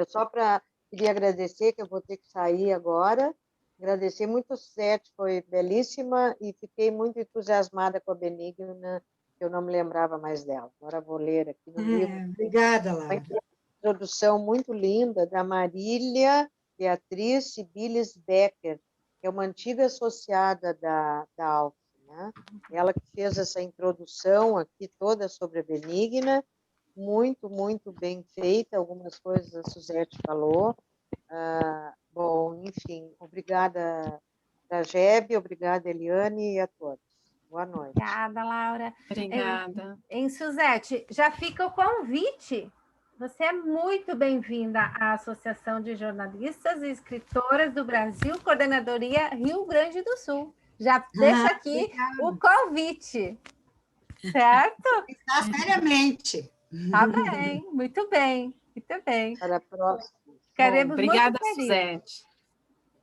[SPEAKER 12] queria agradecer, que eu vou ter que sair agora. Agradecer muito a Suzete, foi belíssima e fiquei muito entusiasmada com a Benigna, que eu não me lembrava mais dela. Agora vou ler aqui no livro.
[SPEAKER 7] Obrigada, Laura.
[SPEAKER 12] Uma introdução muito linda da Marília Beatriz Sibilis Becker, que é uma antiga associada da ALF, né? Ela que fez essa introdução aqui toda sobre a Benigna, muito, muito bem feita, algumas coisas a Suzete falou. Bom, enfim, obrigada, Gebe, obrigada, Eliane, e a todos. Boa noite.
[SPEAKER 1] Obrigada, Laura.
[SPEAKER 2] Obrigada.
[SPEAKER 1] Suzete, já fica o convite. Você é muito bem-vinda à Associação de Jornalistas e Escritoras do Brasil, Coordenadoria Rio Grande do Sul. Já deixo aqui o convite, certo?
[SPEAKER 7] Está seriamente.
[SPEAKER 1] Tá bem, muito bem, muito bem.
[SPEAKER 12] Para a próxima.
[SPEAKER 1] Queremos
[SPEAKER 2] obrigada,
[SPEAKER 1] muito
[SPEAKER 2] Suzete.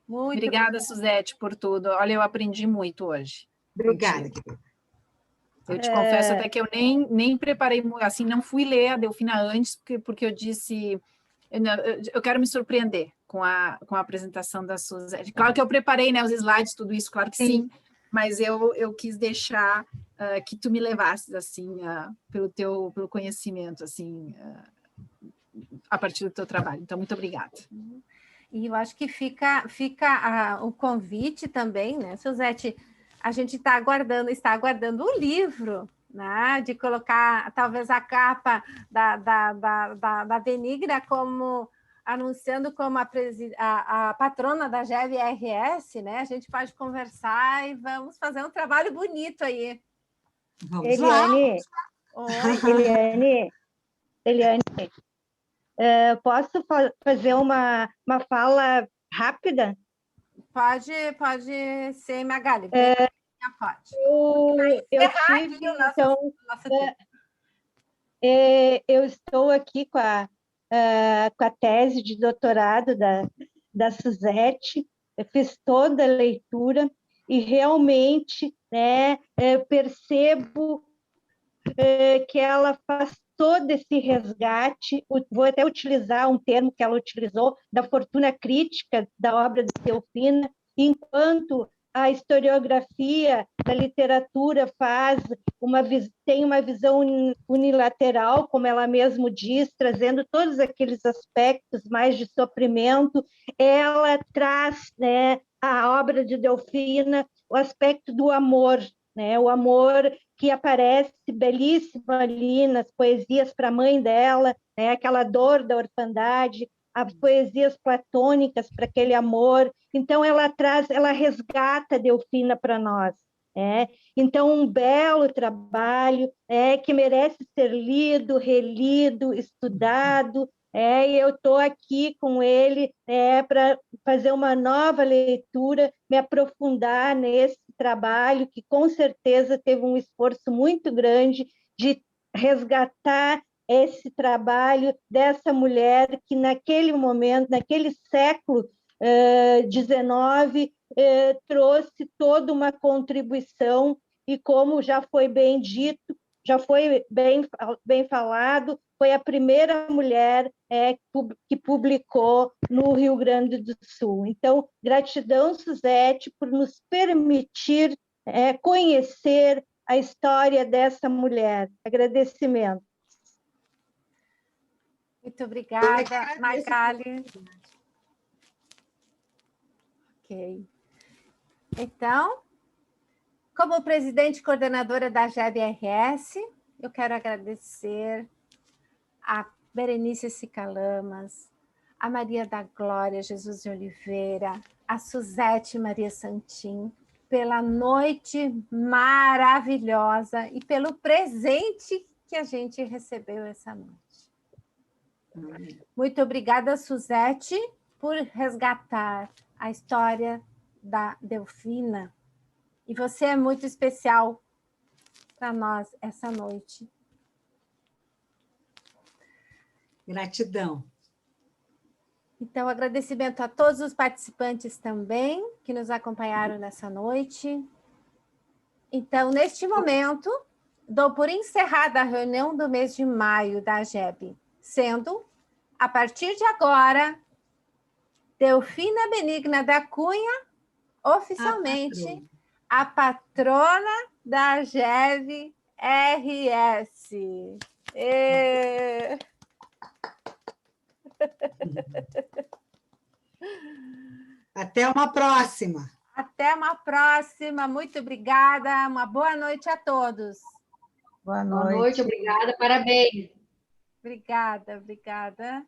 [SPEAKER 1] Muito
[SPEAKER 2] obrigada, Suzete, por tudo. Olha, eu aprendi muito hoje.
[SPEAKER 7] Obrigada.
[SPEAKER 2] Eu te confesso até que eu nem preparei, assim, não fui ler a Delfina antes, porque eu disse, eu quero me surpreender com a apresentação da Suzete. Claro que eu preparei, né, os slides, tudo isso, claro que sim, mas eu quis deixar que tu me levasses, assim, pelo conhecimento, assim, a partir do teu trabalho. Então, muito obrigada.
[SPEAKER 1] E eu acho que fica o convite também, né, Suzete? A gente está aguardando o livro, né, de colocar talvez a capa da Benigna como anunciando como a patrona da GEV-RS, né? A gente pode conversar e vamos fazer um trabalho bonito aí.
[SPEAKER 7] Vamos lá.
[SPEAKER 16] Eliane, posso fazer uma fala rápida?
[SPEAKER 1] Pode ser, Magali. Pode.
[SPEAKER 16] Eu estou aqui com a tese de doutorado da Suzete, eu fiz toda a leitura e realmente, né, percebo que ela faz todo esse resgate, vou até utilizar um termo que ela utilizou, da fortuna crítica da obra de Delfina, enquanto a historiografia da literatura tem uma visão unilateral, como ela mesma diz, trazendo todos aqueles aspectos mais de sofrimento, ela traz, né, a obra de Delfina, o aspecto do amor, né, o amor que aparece belíssimo ali nas poesias para a mãe dela, né, aquela dor da orfandade, as poesias platônicas para aquele amor. Então, ela resgata Delfina para nós. né? Então, um belo trabalho que merece ser lido, relido, estudado, e eu estou aqui com ele para fazer uma nova leitura, me aprofundar nesse trabalho, que com certeza teve um esforço muito grande de resgatar esse trabalho dessa mulher que naquele momento, naquele século XIX, trouxe toda uma contribuição e, como já foi bem dito, já foi bem falado, foi a primeira mulher que publicou no Rio Grande do Sul. Então, gratidão, Suzete, por nos permitir conhecer a história dessa mulher. Agradecimento.
[SPEAKER 1] Muito obrigada, Magali. Ok. Então, como presidente e coordenadora da GEB-RS, eu quero agradecer a Berenice Sicalamas, a Maria da Glória Jesus de Oliveira, a Suzete Maria Santim, pela noite maravilhosa e pelo presente que a gente recebeu essa noite. Muito obrigada, Suzete, por resgatar a história da Delfina. E você é muito especial para nós essa noite.
[SPEAKER 7] Gratidão.
[SPEAKER 1] Então, agradecimento a todos os participantes também que nos acompanharam nessa noite. Então, neste momento, dou por encerrada a reunião do mês de maio da AGEB, sendo, a partir de agora, Delfina Benigna da Cunha, oficialmente, a patrona da AGEB RS.
[SPEAKER 7] Até uma próxima.
[SPEAKER 1] Até uma próxima. Muito obrigada. Uma boa noite a todos.
[SPEAKER 10] Boa
[SPEAKER 3] noite, obrigada, parabéns.
[SPEAKER 1] Obrigada, obrigada.